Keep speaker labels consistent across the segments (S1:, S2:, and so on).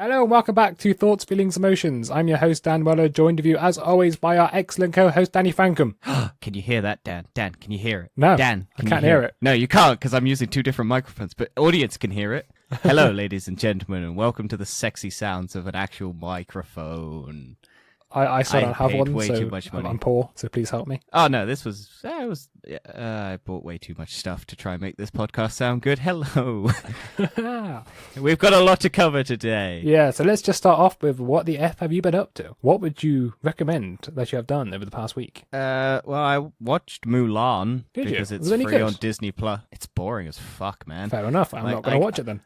S1: Hello and welcome back to Thoughts, Feelings, Emotions. I'm your host, Dan Weller, joined with you as always by our excellent co-host, Danny Frankham.
S2: Can you hear that, Dan? Dan, can you hear it?
S1: No,
S2: Dan,
S1: I can't hear it.
S2: No, you can't because I'm using two different microphones, but audience can hear it. Hello, ladies and gentlemen, and welcome to the sexy sounds of an actual microphone.
S1: I still don't have one,
S2: way
S1: so
S2: too much money.
S1: I'm poor, so please help me.
S2: Oh no, I bought way too much stuff to try and make this podcast sound good. Hello. We've got a lot to cover today.
S1: Yeah, so let's just start off with what the F have you been up to? What would you recommend that you have done over the past week?
S2: Well, I watched Mulan because it's free
S1: good?
S2: on Disney Plus. It's boring as fuck, man.
S1: Fair enough, I'm not going to watch it then.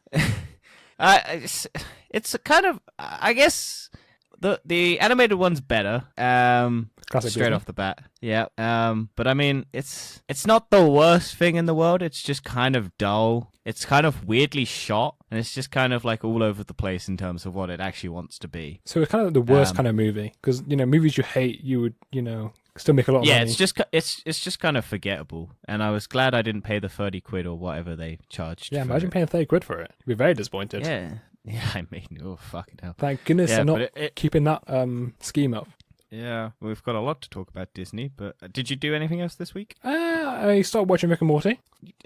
S2: It's a kind of, I guess, the animated one's better.
S1: Classic
S2: straight
S1: Disney.
S2: off the bat. Yeah. But I mean, it's not the worst thing in the world. It's just kind of dull. It's kind of weirdly shot, and it's just kind of like all over the place in terms of what it actually wants to be.
S1: So it's kind of the worst kind of movie, because, movies you hate, you would, still make a lot of money.
S2: Yeah, it's just kind of forgettable. And I was glad I didn't pay the 30 quid or whatever they charged.
S1: Yeah, imagine paying 30 quid for it. You'd be very disappointed.
S2: Yeah. Yeah, I mean, oh, fucking hell.
S1: Thank goodness they're not keeping that scheme up.
S2: Yeah, we've got a lot to talk about Disney, but did you do anything else this week?
S1: I started watching Rick and Morty.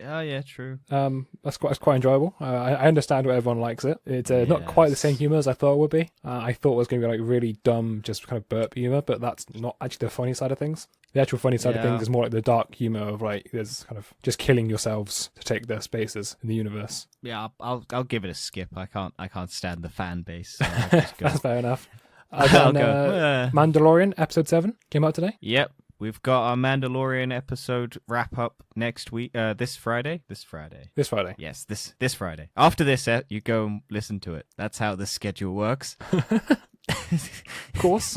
S2: Oh, yeah, true.
S1: That's quite enjoyable. I understand why everyone likes it. It's not quite the same humor as I thought it would be. I thought it was going to be like really dumb, just kind of burp humor, but that's not actually the funny side of things. The actual funny side of things is more like the dark humor of like there's kind of just killing yourselves to take their spaces in the universe.
S2: Yeah, I'll give it a skip. I can't stand the fan base. So I'll just go.
S1: That's fair enough.
S2: I'll go.
S1: Mandalorian episode 7 came out today.
S2: Yep. We've got our Mandalorian episode wrap up next week. This Friday.
S1: This Friday.
S2: Yes, this Friday. After this, you go and listen to it. That's how the schedule works.
S1: Of course.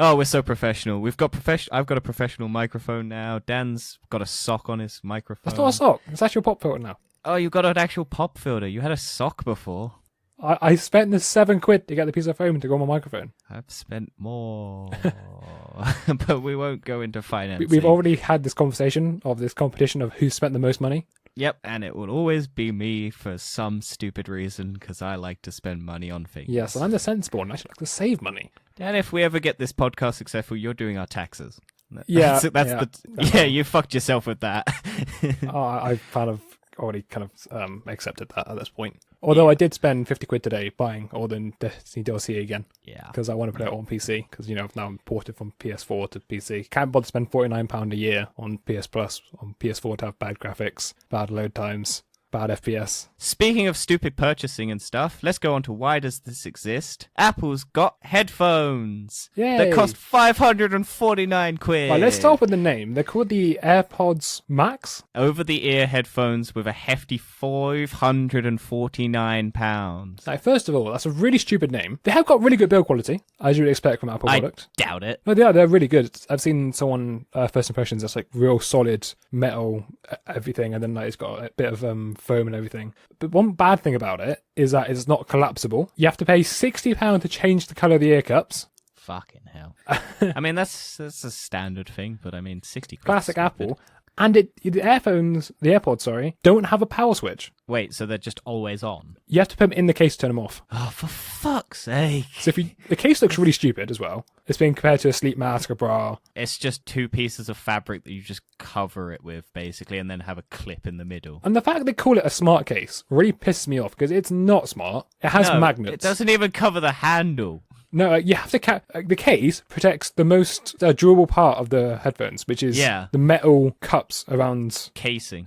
S2: Oh, we're so professional. I've got a professional microphone now. Dan's got a sock on his microphone.
S1: That's not a sock. It's actually a pop filter now.
S2: Oh, you've got an actual pop filter. You had a sock before.
S1: I spent the £7 to get the piece of foam to go on my microphone.
S2: I've spent more. But we won't go into financing.
S1: We've already had this conversation of this competition of who spent the most money.
S2: Yep, and it will always be me for some stupid reason because I like to spend money on things.
S1: Yes, and I'm the sensible one. I should like to save money.
S2: And if we ever get this podcast successful, you're doing our taxes.
S1: Yeah,
S2: you fucked yourself with that.
S1: I've already accepted that at this point. Although I did spend £50 today buying all the Destiny DLC again.
S2: Yeah.
S1: Because I want to put it on PC. Because, now I'm ported from PS4 to PC. Can't bother to spend £49 a year on PS Plus, on PS4 to have bad graphics, bad load times, bad FPS.
S2: Speaking of stupid purchasing and stuff, let's go on to why does this exist? Apple's got headphones.
S1: Yay.
S2: That cost 549 quid.
S1: Right, let's start with the name. They're called the AirPods Max.
S2: Over-the-ear headphones with a hefty £549.
S1: Now, first of all, that's a really stupid name. They have got really good build quality, as you would expect from an Apple product.
S2: I doubt it.
S1: No, they're really good. I've seen someone, first impressions, that's like real solid metal, everything, and then like it's got a bit of foam and everything. But one bad thing about it is that it's not collapsible. You have to pay £60 to change the colour of the ear cups.
S2: Fucking hell. I mean, that's a standard thing, but I mean, 60 quid.
S1: Classic Apple. And the AirPods, don't have a power switch.
S2: Wait, so they're just always on?
S1: You have to put them in the case to turn them off.
S2: Oh, for fuck's sake.
S1: So the case looks really stupid as well. It's being compared to a sleep mask, a bra.
S2: It's just two pieces of fabric that you just cover it with, basically, and then have a clip in the middle.
S1: And the fact they call it a smart case really pisses me off, because it's not smart. It has magnets.
S2: It doesn't even cover the handle.
S1: No, you have to. The case protects the most durable part of the headphones, which is the metal cups around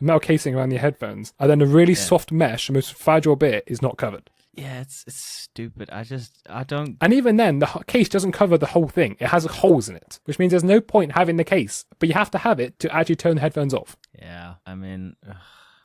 S1: metal casing around the headphones, and then the really soft mesh, the most fragile bit, is not covered.
S2: Yeah, it's stupid. I don't.
S1: And even then, the case doesn't cover the whole thing. It has holes in it, which means there's no point having the case, but you have to have it to actually turn the headphones off.
S2: Yeah, I mean.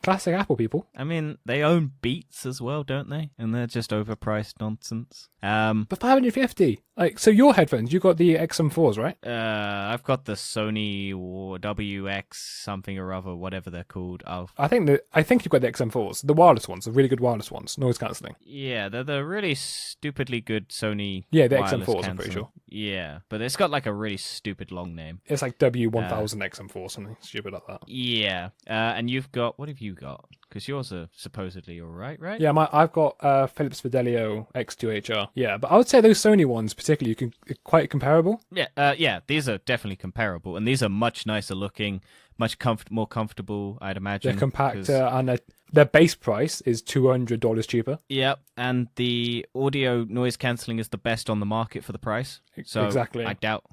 S1: Classic Apple people.
S2: I mean, they own Beats as well, don't they? And they're just overpriced nonsense.
S1: But 550. So your headphones, you got the XM4s, right?
S2: I've got the Sony or WX something or other, whatever they're called.
S1: I think you've got the XM4s, the wireless ones, the really good wireless ones, noise cancelling.
S2: Yeah, they're the really stupidly good Sony.
S1: Yeah, the XM4s, I'm pretty sure.
S2: Yeah, but it's got like a really stupid long name.
S1: It's like W1000XM4, something stupid like that.
S2: Yeah, and you've got, what have you got? Because yours are supposedly all right, right?
S1: Yeah, I've got Philips Fidelio X2HR. Yeah, but I would say those Sony ones particularly, quite comparable.
S2: Yeah, these are definitely comparable, and these are much nicer looking, much more comfortable, I'd imagine.
S1: They're compactor, and their base price is $200 cheaper.
S2: Yep, and the audio noise cancelling is the best on the market for the price. So
S1: exactly.
S2: I doubt.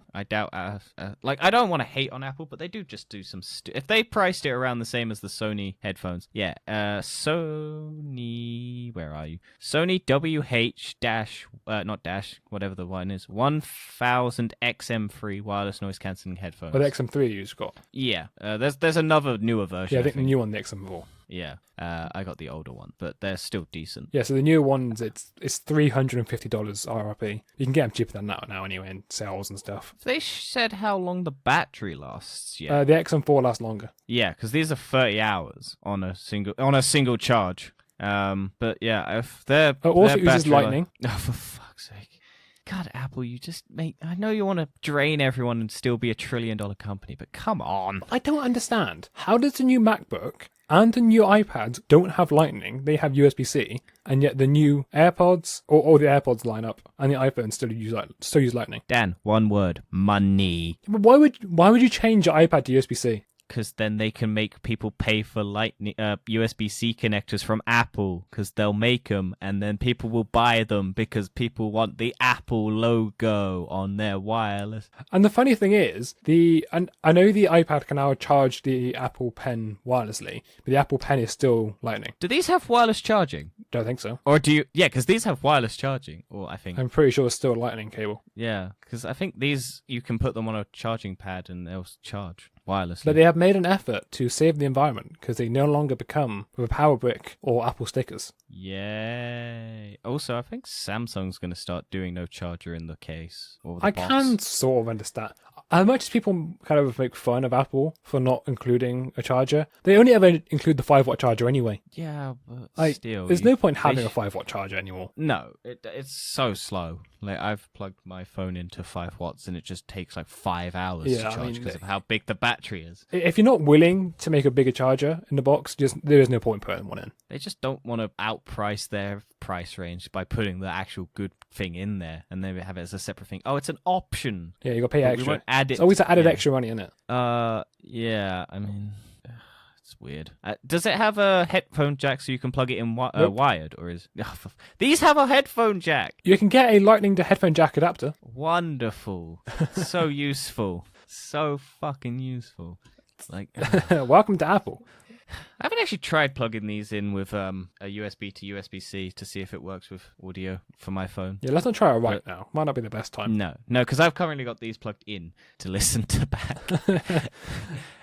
S2: Like, I don't want to hate on Apple, but they do just do some. If they priced it around the same as the Sony headphones, yeah. Sony, where are you? Sony WH dash, not dash, whatever the one is, 1000 XM3 wireless noise cancelling headphones.
S1: Oh, the XM3 you've got.
S2: Yeah, there's another newer version.
S1: Yeah, I think the new one, the XM4.
S2: Yeah, I got the older one, but they're still decent.
S1: Yeah, so the newer ones, it's $350 RRP. You can get them cheaper than that now anyway in sales and stuff.
S2: They said how long the battery lasts. Yeah,
S1: the XM4 lasts longer.
S2: Yeah, because these are 30 hours on a single charge. But yeah, if they're
S1: also uses lightning.
S2: Oh, for fuck's sake! God, Apple, you just make. I know you want to drain everyone and still be $1 trillion company, but come on.
S1: I don't understand. How does the new MacBook and the new iPads don't have lightning? They have USB-C, and yet the new AirPods or the AirPods line up and the iPhone still use lightning.
S2: Dan, one word: money.
S1: But why would you change your iPad to USB-C?
S2: Because then they can make people pay for lightning USB-C connectors from Apple, because they'll make them, and then people will buy them because people want the Apple logo on their wireless.
S1: And the funny thing is, and I know the iPad can now charge the Apple Pen wirelessly, but the Apple Pen is still lightning.
S2: Do these have wireless charging?
S1: Don't think so.
S2: Or do you? Yeah, because these have wireless charging. Or I think
S1: I'm pretty sure it's still a lightning cable.
S2: Yeah, because I think these you can put them on a charging pad and they'll charge wirelessly.
S1: But they have made an effort to save the environment because they no longer become with a power brick or Apple stickers.
S2: Yay. Also, I think Samsung's going to start doing no charger in the case. Or the
S1: I
S2: box.
S1: can sort of understand. As much as people kind of make fun of Apple for not including a charger, they only ever include the 5-watt charger anyway.
S2: Yeah, but still.
S1: There's no point having a 5-watt charger anymore.
S2: No, it's so slow. Like, I've plugged my phone into 5 watts and it just takes like 5 hours to charge because of how big the battery is.
S1: If you're not willing to make a bigger charger in the box, there is no point putting one in.
S2: They just don't want to outprice their price range by putting the actual good thing in there, and then have it as a separate thing. Oh, it's an option.
S1: Yeah, you got to pay extra.
S2: We won't add it.
S1: It's always added extra money in it.
S2: Yeah. I mean, it's weird. Does it have a headphone jack so you can plug it in wired, or is these have a headphone jack?
S1: You can get a lightning to headphone jack adapter.
S2: Wonderful. So useful. So fucking useful. Like,
S1: welcome to Apple.
S2: I haven't actually tried plugging these in with a USB to USB-C to see if it works with audio for my phone.
S1: Yeah, let's not try it right now. Might not be the best time.
S2: No, because I've currently got these plugged in to listen to back.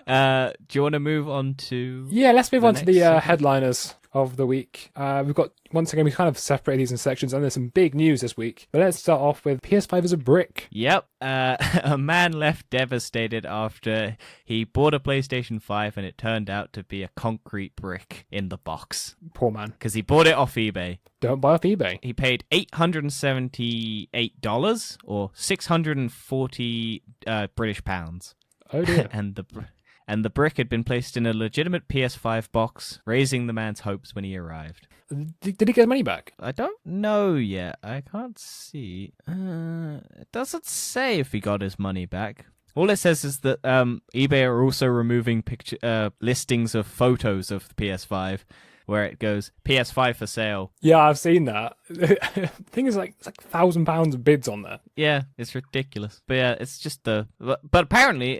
S2: Do you want to move on to...
S1: Yeah, let's move on to the headliners of the week. We've got, once again, we kind of separated these in sections, and there's some big news this week. But let's start off with PS5 as a brick.
S2: Yep. A man left devastated after he bought a PlayStation 5 and it turned out to be a concrete brick in the box.
S1: Poor man.
S2: Because he bought it off eBay.
S1: Don't buy off eBay.
S2: He paid $878 or 640 British pounds.
S1: Oh dear.
S2: And the brick had been placed in a legitimate PS5 box, raising the man's hopes when he arrived.
S1: Did he get the money back?
S2: I don't know yet. I can't see. It doesn't say if he got his money back. All it says is that eBay are also removing listings of photos of the PS5, where it goes PS5 for sale.
S1: Yeah, I've seen that. The thing is, it's like £1,000 of bids on there.
S2: Yeah, it's ridiculous. But yeah, it's just But apparently,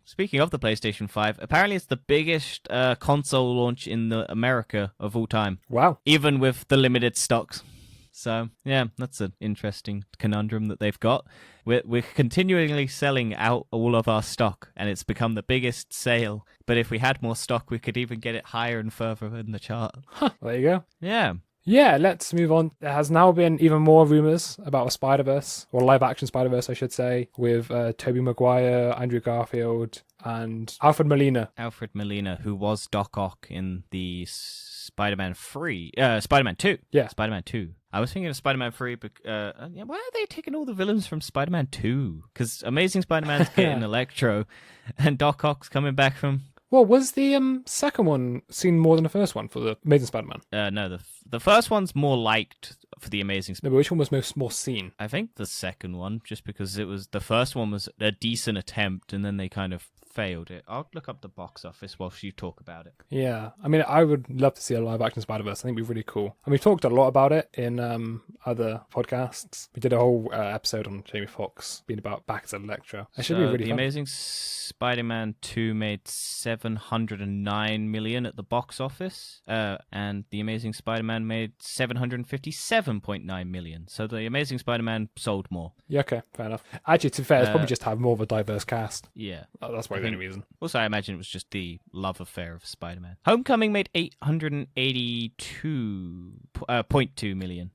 S2: speaking of the PlayStation 5, apparently it's the biggest console launch in America of all time.
S1: Wow.
S2: Even with the limited stocks. So, yeah, that's an interesting conundrum that they've got. We're continually selling out all of our stock, and it's become the biggest sale. But if we had more stock, we could even get it higher and further in the chart.
S1: Huh, there you go.
S2: Yeah.
S1: Yeah, let's move on. There has now been even more rumours about a Spider-Verse, or live-action Spider-Verse, I should say, with Tobey Maguire, Andrew Garfield, and Alfred Molina.
S2: Alfred Molina, who was Doc Ock in the Spider-Man 2.
S1: Yeah.
S2: Spider-Man 2. I was thinking of Spider-Man 3, but why are they taking all the villains from Spider-Man 2? Because Amazing Spider-Man's getting Electro, and Doc Ock's coming back from...
S1: Well, was the second one seen more than the first one for the Amazing Spider-Man?
S2: No, the first one's more liked for the Amazing
S1: No, but which one was more seen?
S2: I think the second one, just because the first one was a decent attempt, and then they kind of failed it. I'll look up the box office whilst you talk about it.
S1: Yeah, I mean, I would love to see a live-action Spider-Verse. I think it'd be really cool. And we've talked a lot about it in other podcasts. We did a whole episode on Jamie Foxx being about back as Electro. It should be really
S2: The
S1: fun.
S2: Amazing Spider-Man 2 made $709 million at the box office, and The Amazing Spider-Man made $757.9 million. So The Amazing Spider-Man sold more.
S1: Yeah, okay, fair enough. Actually, to be fair, it's probably just to have more of a diverse cast.
S2: Yeah.
S1: That's probably the only reason.
S2: Also, I imagine it was just the love affair of Spider-Man. Homecoming made $882.2 million.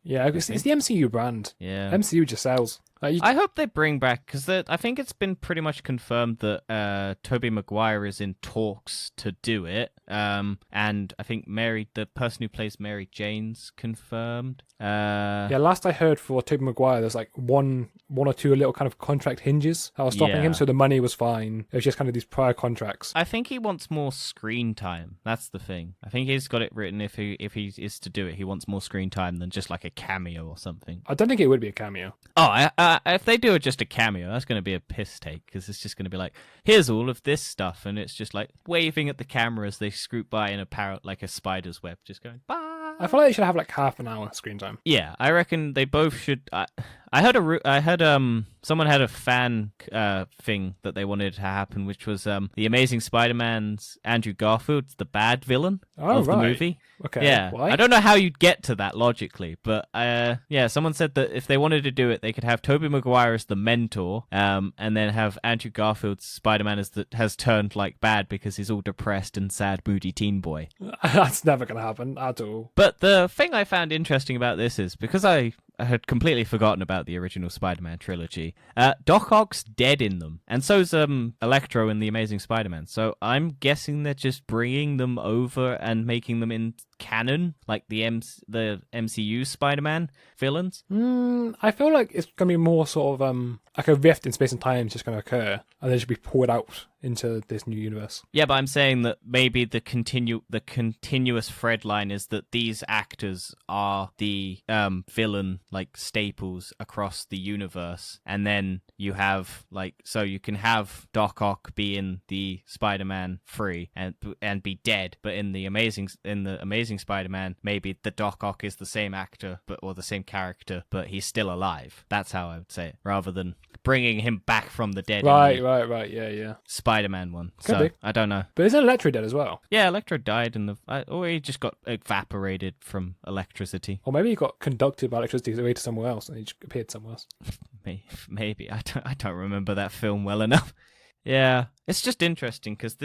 S1: Yeah, it's the MCU brand.
S2: Yeah.
S1: MCU just sells.
S2: I hope they bring back, because I think it's been pretty much confirmed that Tobey Maguire is in talks to do it. And I think the person who plays Mary Jane's confirmed.
S1: Yeah, last I heard for Tobey Maguire, there's like one or two little kind of contract hinges that was stopping him, so the money was fine. It was just kind of these prior contracts.
S2: I think he wants more screen time. That's the thing. I think he's got it written if he is to do it, he wants more screen time than just like a cameo or something.
S1: I don't think it would be a cameo.
S2: Oh, if they do it just a cameo, that's going to be a piss take, because it's just going to be like, here's all of this stuff, and it's just like waving at the camera as they scoot by in a parrot like a spider's web, just going bye.
S1: I feel like they should have like half an hour screen time.
S2: Yeah, I reckon they both should. I heard someone had a fan thing that they wanted to happen, which was the Amazing Spider-Man's Andrew Garfield's the bad villain of the movie.
S1: Okay.
S2: Yeah.
S1: Why?
S2: I don't know how you'd get to that logically, but yeah, someone said that if they wanted to do it, they could have Tobey Maguire as the mentor, and then have Andrew Garfield's Spider-Man has turned like bad because he's all depressed and sad, moody teen boy.
S1: That's never going to happen at all.
S2: But the thing I found interesting about this is, because I had completely forgotten about the original Spider-Man trilogy, Doc Ock's dead in them, and so's Electro in The Amazing Spider-Man. So I'm guessing they're just bringing them over and making them in canon, like the MCU Spider-Man villains.
S1: I feel like it's going to be more sort of like a rift in space and time is just going to occur, and they should be pulled out into this new universe.
S2: Yeah, but I'm saying that maybe the continuous thread line is that these actors are the villain like staples across the universe, and then you have you can have Doc Ock be in the Spider-Man 3 and be dead, but in the Amazing Spider-Man, maybe the Doc Ock is the same actor or the same character, but he's still alive. That's how I would say it, rather than bringing him back from the dead.
S1: Right. Yeah.
S2: Spider-Man one.
S1: Could be.
S2: I don't know.
S1: But isn't Electro dead as well?
S2: Yeah, Electro died or he just got evaporated from electricity.
S1: Or maybe he got conducted by electricity away to somewhere else, and he just appeared somewhere else.
S2: Maybe. I don't remember that film well enough. Yeah, it's just interesting because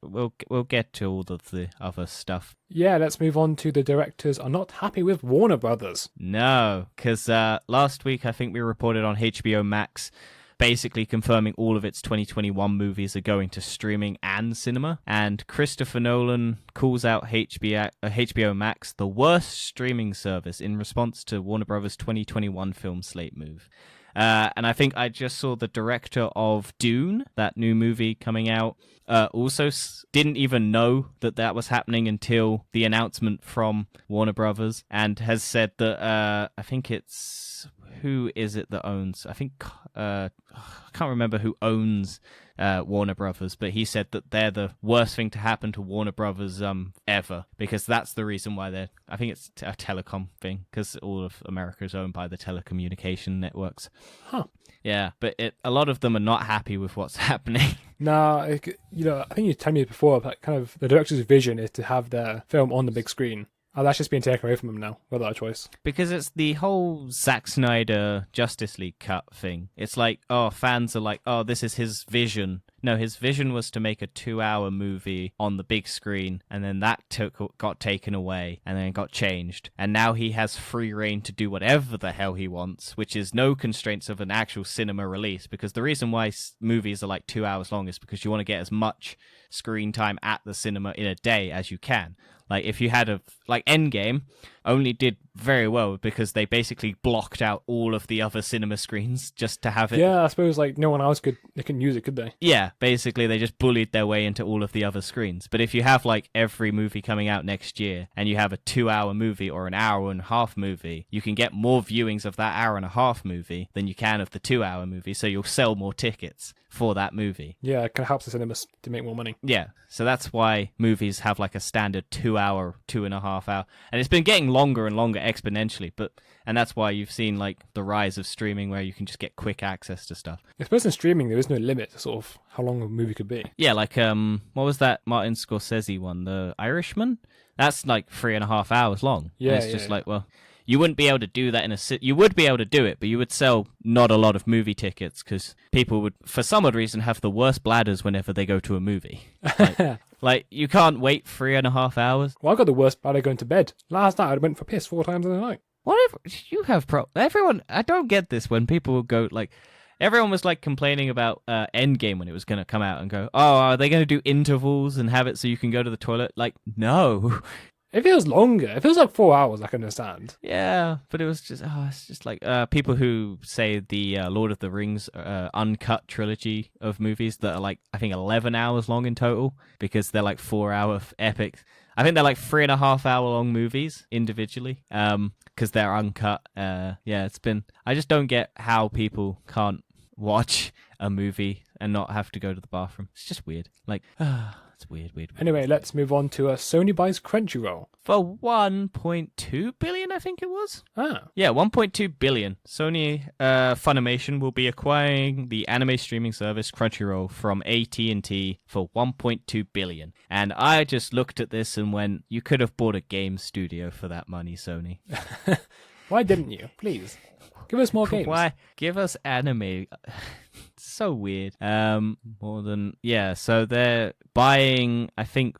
S2: we'll get to all of the other stuff.
S1: Yeah, let's move on to the directors are not happy with Warner Brothers.
S2: No, because last week I think we reported on HBO Max basically confirming all of its 2021 movies are going to streaming and cinema, and Christopher Nolan calls out HBO Max the worst streaming service in response to Warner Brothers' 2021 film slate move. And I think I just saw the director of Dune, that new movie coming out, also didn't even know that was happening until the announcement from Warner Brothers, and has said that I think it's... Who is it that owns? I think I can't remember who owns Warner Brothers, but he said that they're the worst thing to happen to Warner Brothers ever, because that's the reason why I think it's a telecom thing, because all of America is owned by the telecommunication networks.
S1: Huh.
S2: Yeah, but a lot of them are not happy with what's happening.
S1: No, I think you told me before, but kind of the director's vision is to have their film on the big screen. Oh, that's just being taken away from him now, without a choice.
S2: Because it's the whole Zack Snyder Justice League cut thing. It's like, fans are like, this is his vision. No, his vision was to make a 2-hour movie on the big screen, and then that got taken away, and then it got changed. And now he has free reign to do whatever the hell he wants, which is no constraints of an actual cinema release, because the reason why movies are like 2 hours long is because you want to get as much screen time at the cinema in a day as you can. Like if you had like Endgame only did very well because they basically blocked out all of the other cinema screens just to have it.
S1: Yeah, I suppose like no one else they couldn't use it, could they?
S2: Yeah, basically they just bullied their way into all of the other screens. But if you have like every movie coming out next year and you have a 2-hour movie or an hour and a half movie, you can get more viewings of that hour and a half movie than you can of the 2-hour movie. So you'll sell more tickets for that movie.
S1: Yeah, it kind of helps the cinemas to make more money.
S2: Yeah, so that's why movies have like a standard 2-hour, 2.5 hour, and it's been getting longer and longer exponentially. And that's why you've seen like the rise of streaming, where you can just get quick access to stuff.
S1: I suppose in streaming there is no limit to sort of how long a movie could be.
S2: Yeah, like what was that Martin Scorsese one, The Irishman? That's like 3.5 hours long.
S1: Yeah,
S2: and it's just like, well, you wouldn't be able to do that you would be able to do it, but you would sell not a lot of movie tickets because people would, for some odd reason, have the worst bladders whenever they go to a movie. Like you can't wait 3.5 hours.
S1: Well, I got the worst bladder going to bed. Last night I went for piss 4 times in a night.
S2: Whatever you have, everyone. I don't get this when people go like. Everyone was like complaining about Endgame when it was going to come out and go, oh, are they going to do intervals and have it so you can go to the toilet? Like, no.
S1: It feels longer. It feels like 4 hours, I can understand.
S2: Yeah, but it was just, it's just like people who say the Lord of the Rings uncut trilogy of movies that are like, I think 11 hours long in total because they're like 4-hour epics. I think they're like 3.5-hour long movies individually because they're uncut. Yeah, I just don't get how people can't watch a movie and not have to go to the bathroom. It's just weird. Like, it's weird.
S1: Anyway, let's move on to Sony buys Crunchyroll.
S2: For 1.2 billion, I think it was. Yeah, 1.2 billion. Sony Funimation will be acquiring the anime streaming service Crunchyroll from AT&T for 1.2 billion. And I just looked at this and went, you could have bought a game studio for that money, Sony.
S1: Why didn't you? Please. Give us more games.
S2: Why? Give us anime. So weird. So they're buying, I think,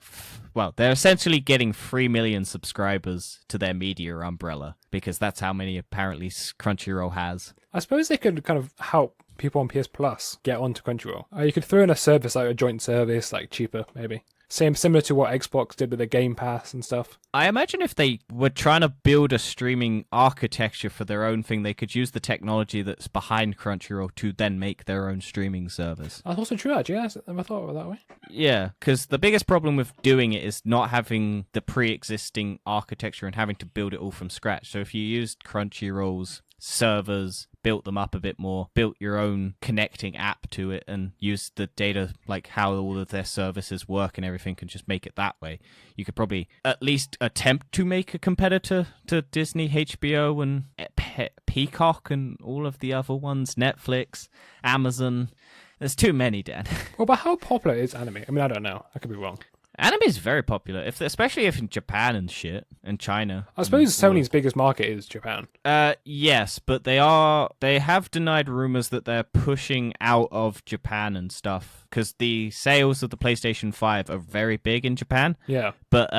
S2: they're essentially getting 3 million subscribers to their media umbrella because that's how many apparently Crunchyroll has.
S1: I suppose they could kind of help people on PS Plus get onto Crunchyroll. You could throw in a service, like a joint service, like cheaper, maybe. Similar to what Xbox did with their Game Pass and stuff.
S2: I imagine if they were trying to build a streaming architecture for their own thing, they could use the technology that's behind Crunchyroll to then make their own streaming service.
S1: That's also true, actually. I never thought of it that way.
S2: Yeah, because the biggest problem with doing it is not having the pre-existing architecture and having to build it all from scratch. So if you used Crunchyroll's servers, built them up a bit more, built your own connecting app to it and used the data, like how all of their services work and everything, and just make it that way, you could probably at least attempt to make a competitor to Disney, HBO, and Peacock and all of the other ones, Netflix, Amazon. There's too many, Dan.
S1: Well, but how popular is anime? I mean, I don't know. I could be wrong.
S2: Anime is very popular, especially if in Japan and shit, and China.
S1: I suppose Sony's biggest market is Japan.
S2: Yes, but they have denied rumors that they're pushing out of Japan and stuff because the sales of the PlayStation 5 are very big in Japan.
S1: Yeah.
S2: But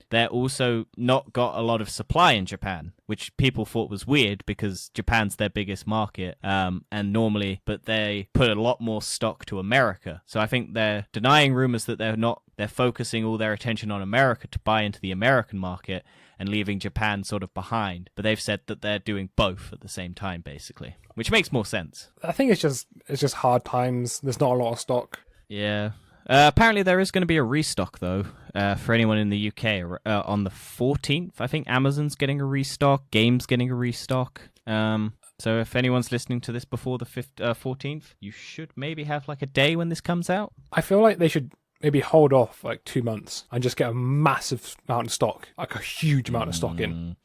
S2: they're also not got a lot of supply in Japan, which people thought was weird because Japan's their biggest market, and normally, but they put a lot more stock to America. So I think they're denying rumors that they're focusing all their attention on America to buy into the American market and leaving Japan sort of behind. But they've said that they're doing both at the same time, basically, which makes more sense.
S1: I think it's just hard times. There's not a lot of stock.
S2: Yeah. Apparently there is going to be a restock, though, for anyone in the UK on the 14th. I think Amazon's getting a restock, Game's getting a restock. So if anyone's listening to this before the 14th, you should maybe have like a day when this comes out.
S1: I feel like they should maybe hold off like 2 months and just get a massive amount of stock, like a huge amount of stock in.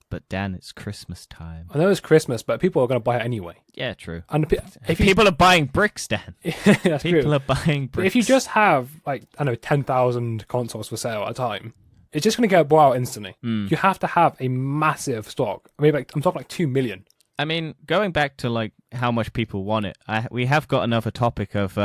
S2: But Dan, it's Christmas time.
S1: I know it's Christmas, but people are going to buy it anyway.
S2: Yeah, true.
S1: And if
S2: people are buying bricks, Dan.
S1: That's
S2: people
S1: true.
S2: are buying bricks.
S1: But if you just have 10,000 consoles for sale at a time, it's just going to get bought out instantly. You have to have a massive stock. I mean, I'm talking like 2 million.
S2: I mean, going back to like how much people want it, we have got another topic of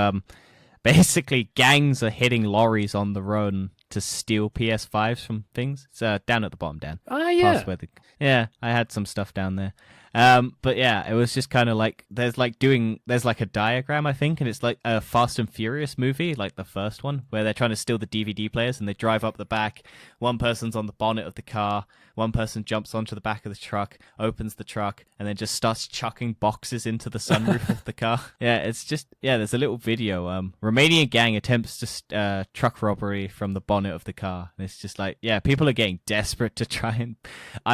S2: basically gangs are hitting lorries on the road to steal PS5s from things. It's down at the bottom, Dan.
S1: Ah, yeah.
S2: Past where yeah, I had some stuff down there. But yeah, it was just kind of like there's like a diagram, I think, and it's like a Fast and Furious movie, like the first one, where they're trying to steal the DVD players and they drive up the back. One person's on the bonnet of the car, one person jumps onto the back of the truck, opens the truck, and then just starts chucking boxes into the sunroof of the car. Yeah, it's just there's a little video. Romanian gang attempts to truck robbery from the bonnet of the car, and it's just like people are getting desperate to try and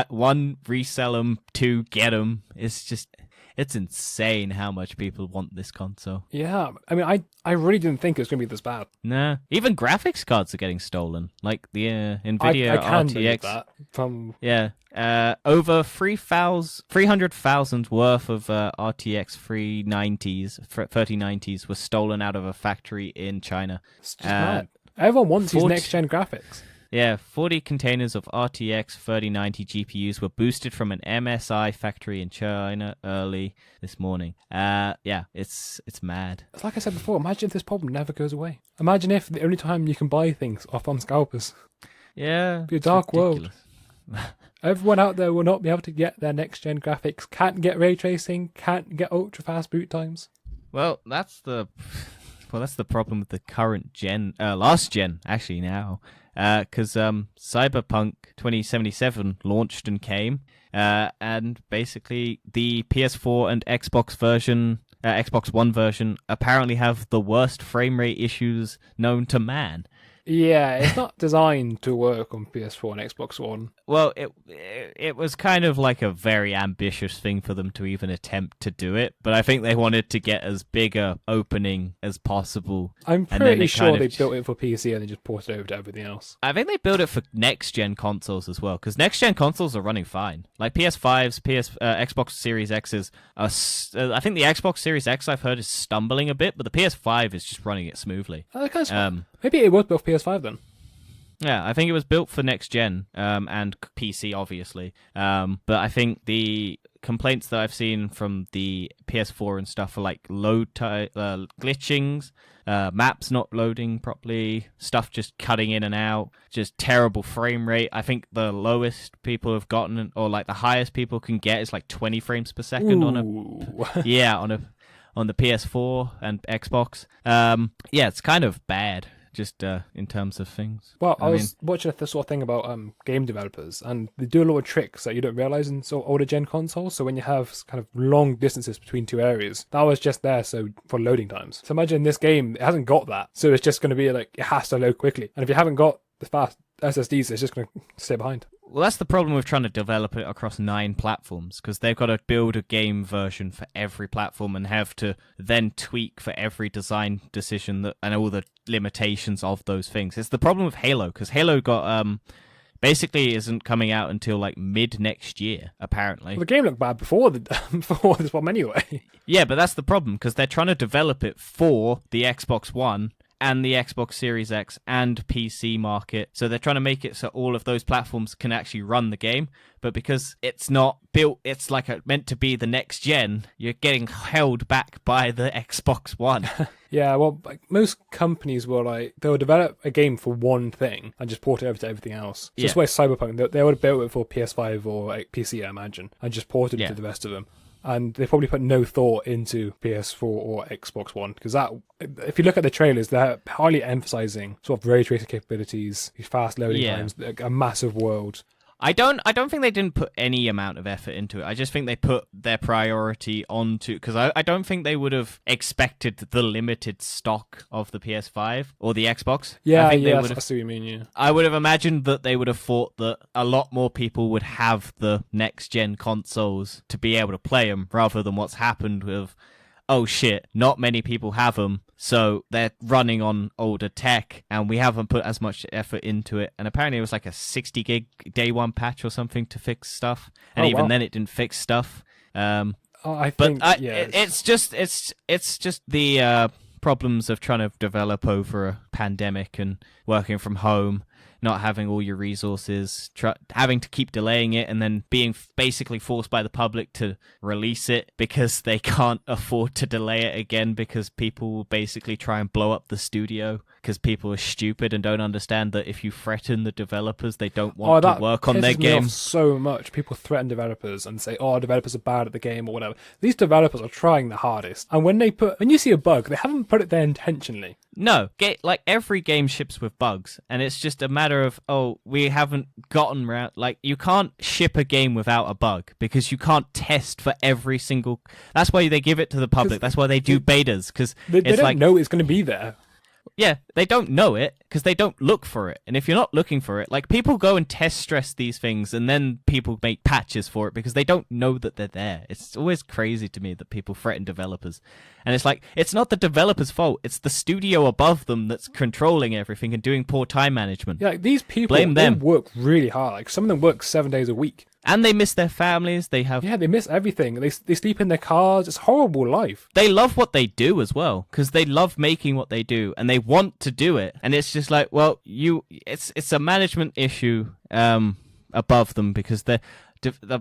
S2: one, resell them, two, get them. It's insane how much people want this console.
S1: Yeah, I mean, I really didn't think it was going to be this bad.
S2: Nah, even graphics cards are getting stolen. Like the Nvidia
S1: I can
S2: RTX.
S1: believe that from
S2: over 300,000 worth of RTX 3090s were stolen out of a factory in China.
S1: It's just mad. Everyone wants these next-gen graphics.
S2: Yeah, 40 containers of RTX 3090 GPUs were boosted from an MSI factory in China early this morning. It's mad.
S1: It's like I said before, imagine if this problem never goes away. Imagine if the only time you can buy things off on scalpers.
S2: Yeah.
S1: It'd be a dark world. Everyone out there will not be able to get their next-gen graphics, can't get ray tracing, can't get ultra-fast boot times.
S2: Well, that's the problem with the current gen, last gen, actually, now. Because Cyberpunk 2077 launched and came, and basically the PS4 and Xbox One version apparently have the worst frame rate issues known to man.
S1: Yeah, it's not designed to work on PS4 and Xbox One.
S2: Well, it was kind of like a very ambitious thing for them to even attempt to do it, but I think they wanted to get as big a opening as possible.
S1: I'm pretty sure they built it for PC and then just ported it over to everything else.
S2: I think they built it for next-gen consoles as well, because next-gen consoles are running fine. Like PS5s, Xbox Series X's, I think the Xbox Series X I've heard is stumbling a bit, but the PS5 is just running it smoothly.
S1: Maybe it was built for PS5 then.
S2: Yeah, I think it was built for next gen and PC, obviously. But I think the complaints that I've seen from the PS4 and stuff are like glitchings, maps not loading properly, stuff just cutting in and out, just terrible frame rate. I think the lowest people have gotten, or like the highest people can get, is like 20 frames per second on the PS4 and Xbox. It's kind of bad. Just in terms of things.
S1: Well, I was watching this sort of thing about game developers, and they do a lot of tricks that you don't realize in sort of older gen consoles. So when you have kind of long distances between two areas, that was just there for loading times. So imagine this game, it hasn't got that. So it's just going to be like, it has to load quickly. And if you haven't got the fast SSDs, it's just going to stay behind.
S2: Well, that's the problem with trying to develop it across 9 platforms, because they've got to build a game version for every platform and have to then tweak for every design decision and all the limitations of those things. It's the problem with Halo, because Halo got basically isn't coming out until like mid next year, apparently.
S1: Well, the game looked bad before this one anyway.
S2: Yeah, but that's the problem, because they're trying to develop it for the Xbox One and the Xbox Series X and PC market. So they're trying to make it so all of those platforms can actually run the game. But because it's not built, it's like meant to be the next gen, you're getting held back by the Xbox One.
S1: Yeah, well, like, most companies they'll develop a game for one thing and just port it over to everything else. Just like Cyberpunk, they would have built it for PS5 or like, PC, I imagine, and just ported it to the rest of them. And they probably put no thought into PS4 or Xbox One, because that, if you look at the trailers, they're highly emphasizing sort of ray tracing capabilities, these fast loading times, like a massive world. I
S2: don't think they didn't put any amount of effort into it. I just think they put their priority onto, because I don't think they would have expected the limited stock of the PS5 or the Xbox.
S1: Yeah, I see what you mean, yeah.
S2: I would have imagined that they would have thought that a lot more people would have the next-gen consoles to be able to play them, rather than what's happened with, oh shit, not many people have them, so they're running on older tech, and we haven't put as much effort into it. And apparently it was like a 60 gig day one patch or something to fix stuff, and then it didn't fix stuff. It's just the problems of trying to develop over a pandemic and working from home. not having all your resources, having to keep delaying it, and then being basically forced by the public to release it because they can't afford to delay it again because people will basically try and blow up the studio because people are stupid and don't understand that if you threaten the developers, they don't want to work on their game.
S1: Off so much. People threaten developers and say, "Oh, developers are bad at the game" or whatever. These developers are trying the hardest, and when you see a bug, they haven't put it there intentionally.
S2: No, like every game ships with bugs, and it's just a matter of, oh, we haven't gotten around. Like, you can't ship a game without a bug because you can't test for every single. That's why they give it to the public. That's why they do betas, because
S1: they don't know it's going to be there.
S2: Yeah, they don't know it because they don't look for it. And if you're not looking for it, like, people go and test stress these things and then people make patches for it because they don't know that they're there. It's always crazy to me that people threaten developers. And it's like, it's not the developer's fault. It's the studio above them that's controlling everything and doing poor time management.
S1: Yeah, like, these people,
S2: blame them.
S1: They work really hard. Like, some of them work 7 days a week.
S2: And they miss their families. They
S1: miss everything. They sleep in their cars. It's a horrible life.
S2: They love what they do as well, because they love making what they do, and they want to do it. And it's just like, well, it's a management issue above them, because the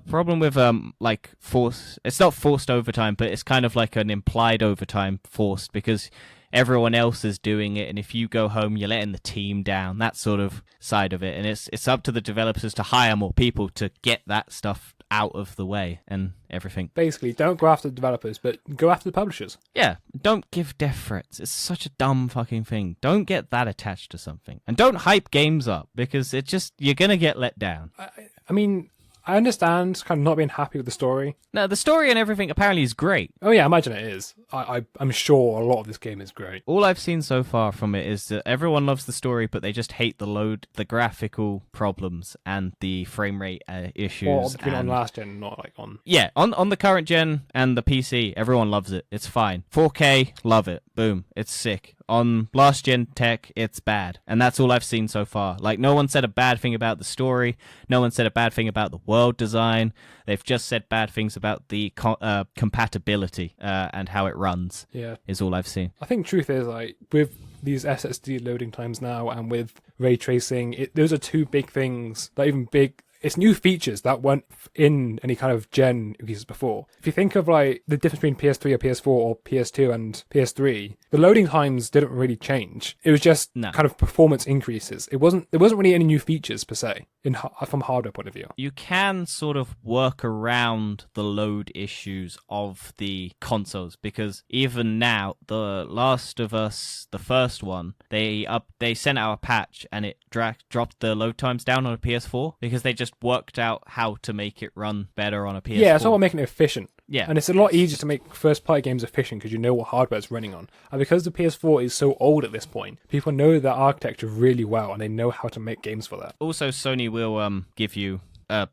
S2: problem with it's not forced overtime, but it's kind of like an implied overtime forced, because everyone else is doing it, and if you go home, you're letting the team down, that sort of side of it. And it's up to the developers to hire more people to get that stuff out of the way and everything.
S1: Basically, don't go after the developers, but go after the publishers.
S2: Yeah, don't give death threats. It's such a dumb fucking thing. Don't get that attached to something. And don't hype games up, because you're going to get let down.
S1: I mean, I understand kind of not being happy with the story.
S2: No, the story and everything apparently is great.
S1: Oh yeah, I imagine it is. I'm sure a lot of this game is great.
S2: All I've seen so far from it is that everyone loves the story, but they just hate the graphical problems and the frame rate issues.
S1: Well, on last gen, not like on...
S2: Yeah, on the current gen and the PC, everyone loves it. It's fine. 4K, love it. Boom. It's sick. On last gen tech, it's bad. And that's all I've seen so far. Like, no one said a bad thing about the story. No one said a bad thing about the world design. They've just said bad things about the compatibility and how it runs. Yeah, is all I've seen.
S1: I think truth is, like, with these SSD loading times now and with ray tracing, those are two big things that even big... It's new features that weren't in any kind of gen releases before. If you think of like the difference between PS3 or PS4 or PS2 and PS3, the loading times didn't really change. It was just kind of performance increases. There wasn't really any new features per se from a hardware point of view.
S2: You can sort of work around the load issues of the consoles, because even now, The Last of Us, the first one, they sent out a patch and it dropped the load times down on a PS4 because they just worked out how to make it run better on a PS4.
S1: Yeah, it's all about making it efficient.
S2: Yeah.
S1: And it's a lot easier to make first-party games efficient because you know what hardware it's running on. And because the PS4 is so old at this point, people know their architecture really well and they know how to make games for that.
S2: Also, Sony will give you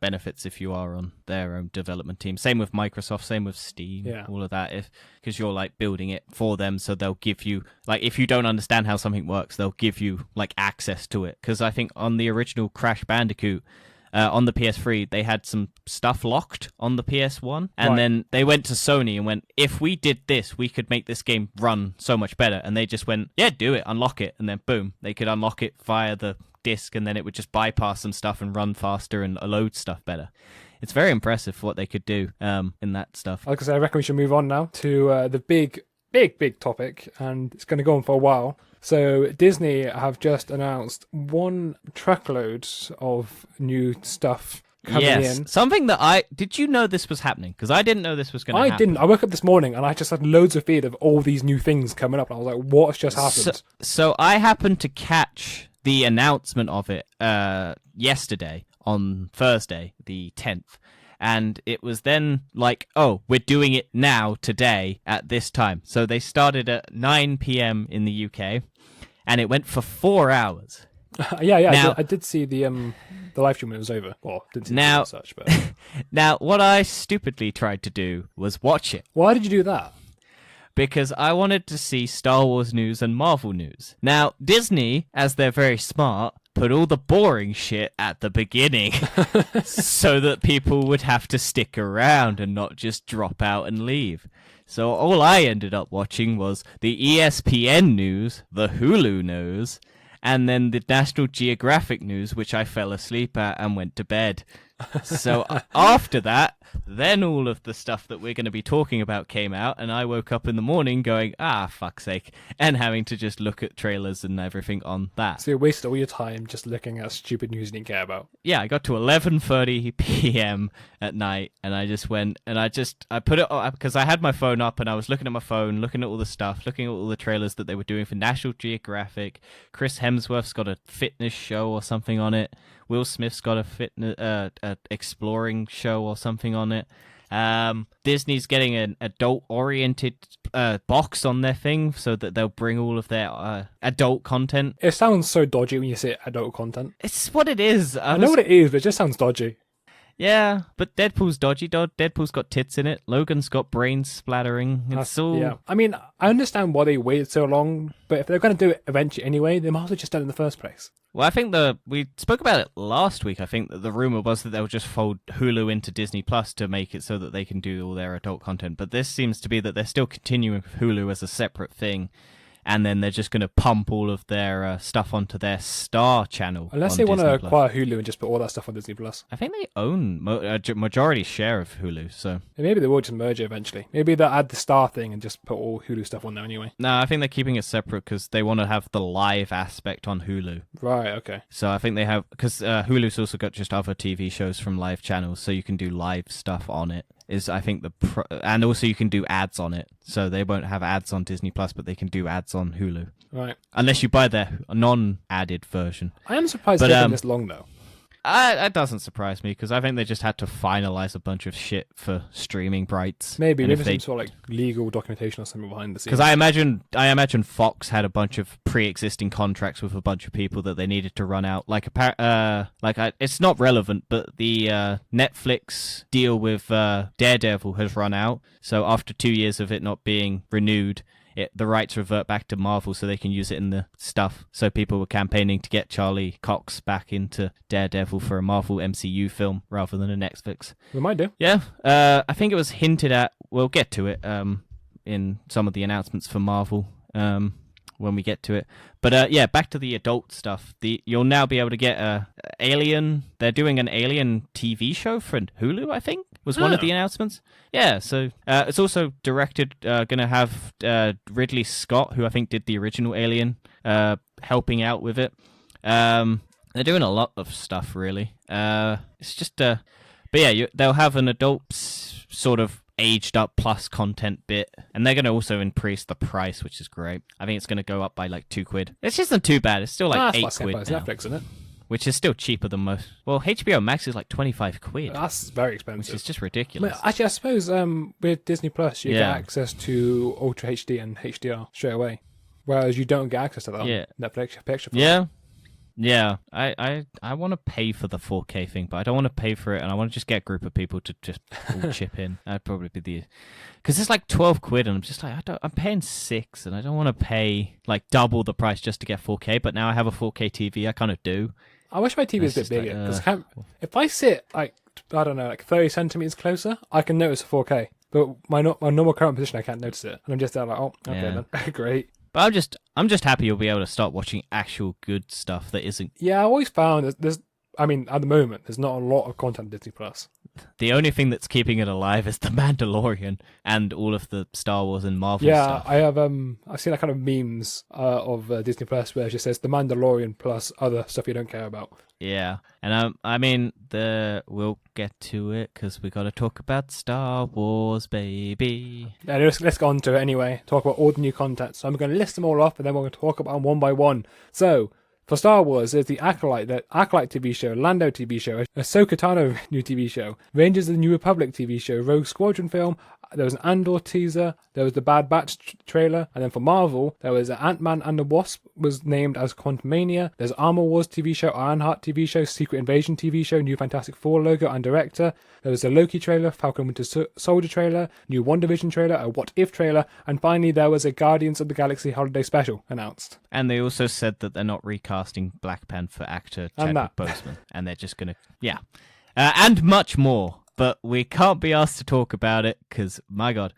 S2: benefits if you are on their own development team. Same with Microsoft, same with Steam, all of that. Because you're like building it for them, so they'll give you, like, if you don't understand how something works, they'll give you like access to it. Because I think on the original Crash Bandicoot, on the PS3, they had some stuff locked on the PS1, and then they went to Sony and went, if we did this, we could make this game run so much better. And they just went, yeah, do it, unlock it, and then boom, they could unlock it via the disc, and then it would just bypass some stuff and run faster and load stuff better. It's very impressive what they could do in that stuff.
S1: Like I said, I reckon we should move on now to the big topic, and it's going to go on for a while. So Disney have just announced one truckload of new stuff coming in.
S2: Something that did you know this was happening? Because I didn't know this was going to happen.
S1: I didn't. I woke up this morning and I just had loads of feed of all these new things coming up. And I was like, what has just happened?
S2: So I happened to catch the announcement of it yesterday on Thursday, the 10th. And it was then like, oh, we're doing it now, today, at this time. So they started at 9 p.m. in the UK, and it went for 4 hours.
S1: Yeah. Now, I did see the live stream when it was over. Well, didn't see it as such, but...
S2: Now, what I stupidly tried to do was watch it.
S1: Why did you do that?
S2: Because I wanted to see Star Wars news and Marvel news. Now, Disney, as they're very smart, put all the boring shit at the beginning so that people would have to stick around and not just drop out and leave. So all I ended up watching was the ESPN news, the Hulu news, and then the National Geographic news, which I fell asleep at and went to bed. So after that, then all of the stuff that we're going to be talking about came out, and I woke up in the morning going, fuck's sake, and having to just look at trailers and everything on that.
S1: So you wasted all your time just looking at stupid news you didn't care about.
S2: Yeah, I got to 11:30 p.m. at night, and I just went, and I put it up, because I had my phone up, and I was looking at my phone, looking at all the stuff, looking at all the trailers that they were doing for National Geographic. Chris Hemsworth's got a fitness show or something on it. Will Smith's got a fitness, exploring show or something on it. Disney's getting an adult-oriented box on their thing so that they'll bring all of their adult content.
S1: It sounds so dodgy when you say adult content.
S2: It's what it is.
S1: I know what it is, but it just sounds dodgy.
S2: Yeah, but Deadpool's dodgy. Deadpool's got tits in it. Logan's got brains splattering. It's all...
S1: Yeah. I mean, I understand why they waited so long, but if they're going to do it eventually anyway, they might as well just done it in the first place.
S2: Well, I think we spoke about it last week. I think that the rumor was that they'll just fold Hulu into Disney Plus to make it so that they can do all their adult content. But this seems to be that they're still continuing with Hulu as a separate thing, and then they're just going to pump all of their stuff onto their Star channel.
S1: Unless they want to acquire Hulu and just put all that stuff on Disney Plus.
S2: I think they own a majority share of Hulu, so...
S1: Maybe they will just merge it eventually. Maybe they'll add the Star thing and just put all Hulu stuff on there anyway.
S2: No, I think they're keeping it separate because they want to have the live aspect on Hulu.
S1: Right, okay.
S2: So I think they have... Because Hulu's also got just other TV shows from live channels, so you can do live stuff on it. I think and also you can do ads on it, so they won't have ads on Disney Plus, but they can do ads on Hulu.
S1: Right.
S2: Unless you buy their non-added version.
S1: I am surprised it's taken this long, though.
S2: That doesn't surprise me, because I think they just had to finalize a bunch of shit for streaming rights.
S1: Maybe some sort of like legal documentation or something behind the scenes.
S2: Because I imagine Fox had a bunch of pre-existing contracts with a bunch of people that they needed to run out. It's not relevant, but the Netflix deal with Daredevil has run out. So after 2 years of it not being renewed, the rights revert back to Marvel so they can use it in the stuff. So people were campaigning to get Charlie Cox back into Daredevil for a Marvel MCU film rather than a Netflix.
S1: We might do.
S2: Yeah, I think it was hinted at. We'll get to it in some of the announcements for Marvel when we get to it. But yeah, back to the adult stuff. You'll now be able to get Alien. They're doing an Alien TV show for Hulu, I think, was one of the announcements. Yeah, so it's also directed, going to have Ridley Scott, who I think did the original Alien, helping out with it. They're doing a lot of stuff, really. It's just... but yeah, they'll have an adult sort of aged up plus content bit, and they're going to also increase the price, which is great. I think it's going to go up by like £2. It's just not too bad. It's still like £8
S1: it's
S2: now,
S1: Netflix, isn't it?
S2: which is still cheaper than most. Well, HBO Max is like £25.
S1: That's very expensive.
S2: Which is just ridiculous.
S1: Well, actually, I suppose with Disney Plus, you get access to Ultra HD and HDR straight away, whereas you don't get access to that on Netflix. You pay extra for it.
S2: Yeah, I want to pay for the 4K thing, but I don't want to pay for it, and I want to just get a group of people to just all chip in. That'd probably be because it's like £12, and I'm just like, I'm paying £6, and I don't want to pay like double the price just to get 4K. But now I have a 4K TV, I kind of do.
S1: I wish my TV was a bit bigger because if I sit like 30 centimeters closer, I can notice a 4K. But my normal current position, I can't notice it, and I'm just there like, oh, okay then, great.
S2: But I'm just happy you'll be able to start watching actual good stuff that isn't.
S1: Yeah, I always found at the moment, there's not a lot of content on Disney Plus.
S2: The only thing that's keeping it alive is The Mandalorian and all of the Star Wars and Marvel stuff.
S1: Yeah, I have. I've seen that kind of memes of Disney Plus where it just says The Mandalorian plus other stuff you don't care about.
S2: Yeah, and I mean, we'll get to it because we got to talk about Star Wars, baby. Yeah,
S1: let's go on to it anyway. Talk about all the new content. So I'm going to list them all off, and then we're going to talk about them one by one. So. For Star Wars, there's the Acolyte TV show, Lando TV show, Ahsoka Tano new TV show, Rangers of the New Republic TV show, Rogue Squadron film, there was an Andor teaser, there was the Bad Batch trailer, and then for Marvel, there was Ant-Man and the Wasp was named as Quantumania, there's Armor Wars TV show, Ironheart TV show, Secret Invasion TV show, new Fantastic Four logo and director, there was a Loki trailer, Falcon Winter Soldier trailer, new WandaVision trailer, a What If trailer, and finally there was a Guardians of the Galaxy holiday special announced.
S2: And they also said that they're not recasting Black Panther actor Chadwick Boseman, and they're just gonna and much more. But we can't be asked to talk about it because, my God.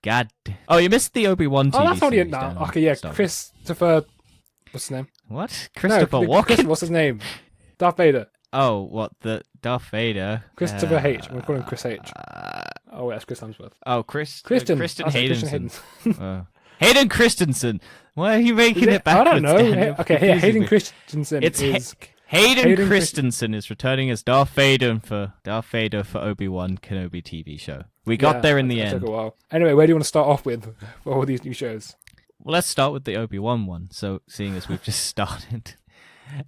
S2: Oh, you missed the Obi-Wan TV
S1: series. Oh, that's already
S2: series
S1: now. Okay, yeah, Christopher... What's his name?
S2: What? Christopher
S1: no,
S2: Walken?
S1: What's his name? Darth Vader.
S2: Oh, what, the Darth Vader?
S1: Christopher H. We're calling him Chris H. Oh, that's Chris Hemsworth.
S2: Oh,
S1: Kristen.
S2: Kristen
S1: Hayden.
S2: Haydenson. Hayden Christensen. Why are you making it backwards?
S1: I don't know.
S2: Dan?
S1: Okay, here, Hayden Christensen
S2: Hayden Christensen is returning as Darth Vader for Obi-Wan Kenobi TV show. We got there in the end.
S1: Took a while. Anyway, where do you want to start off with for all these new shows?
S2: Well, let's start with the Obi-Wan one. So, seeing as we've just started.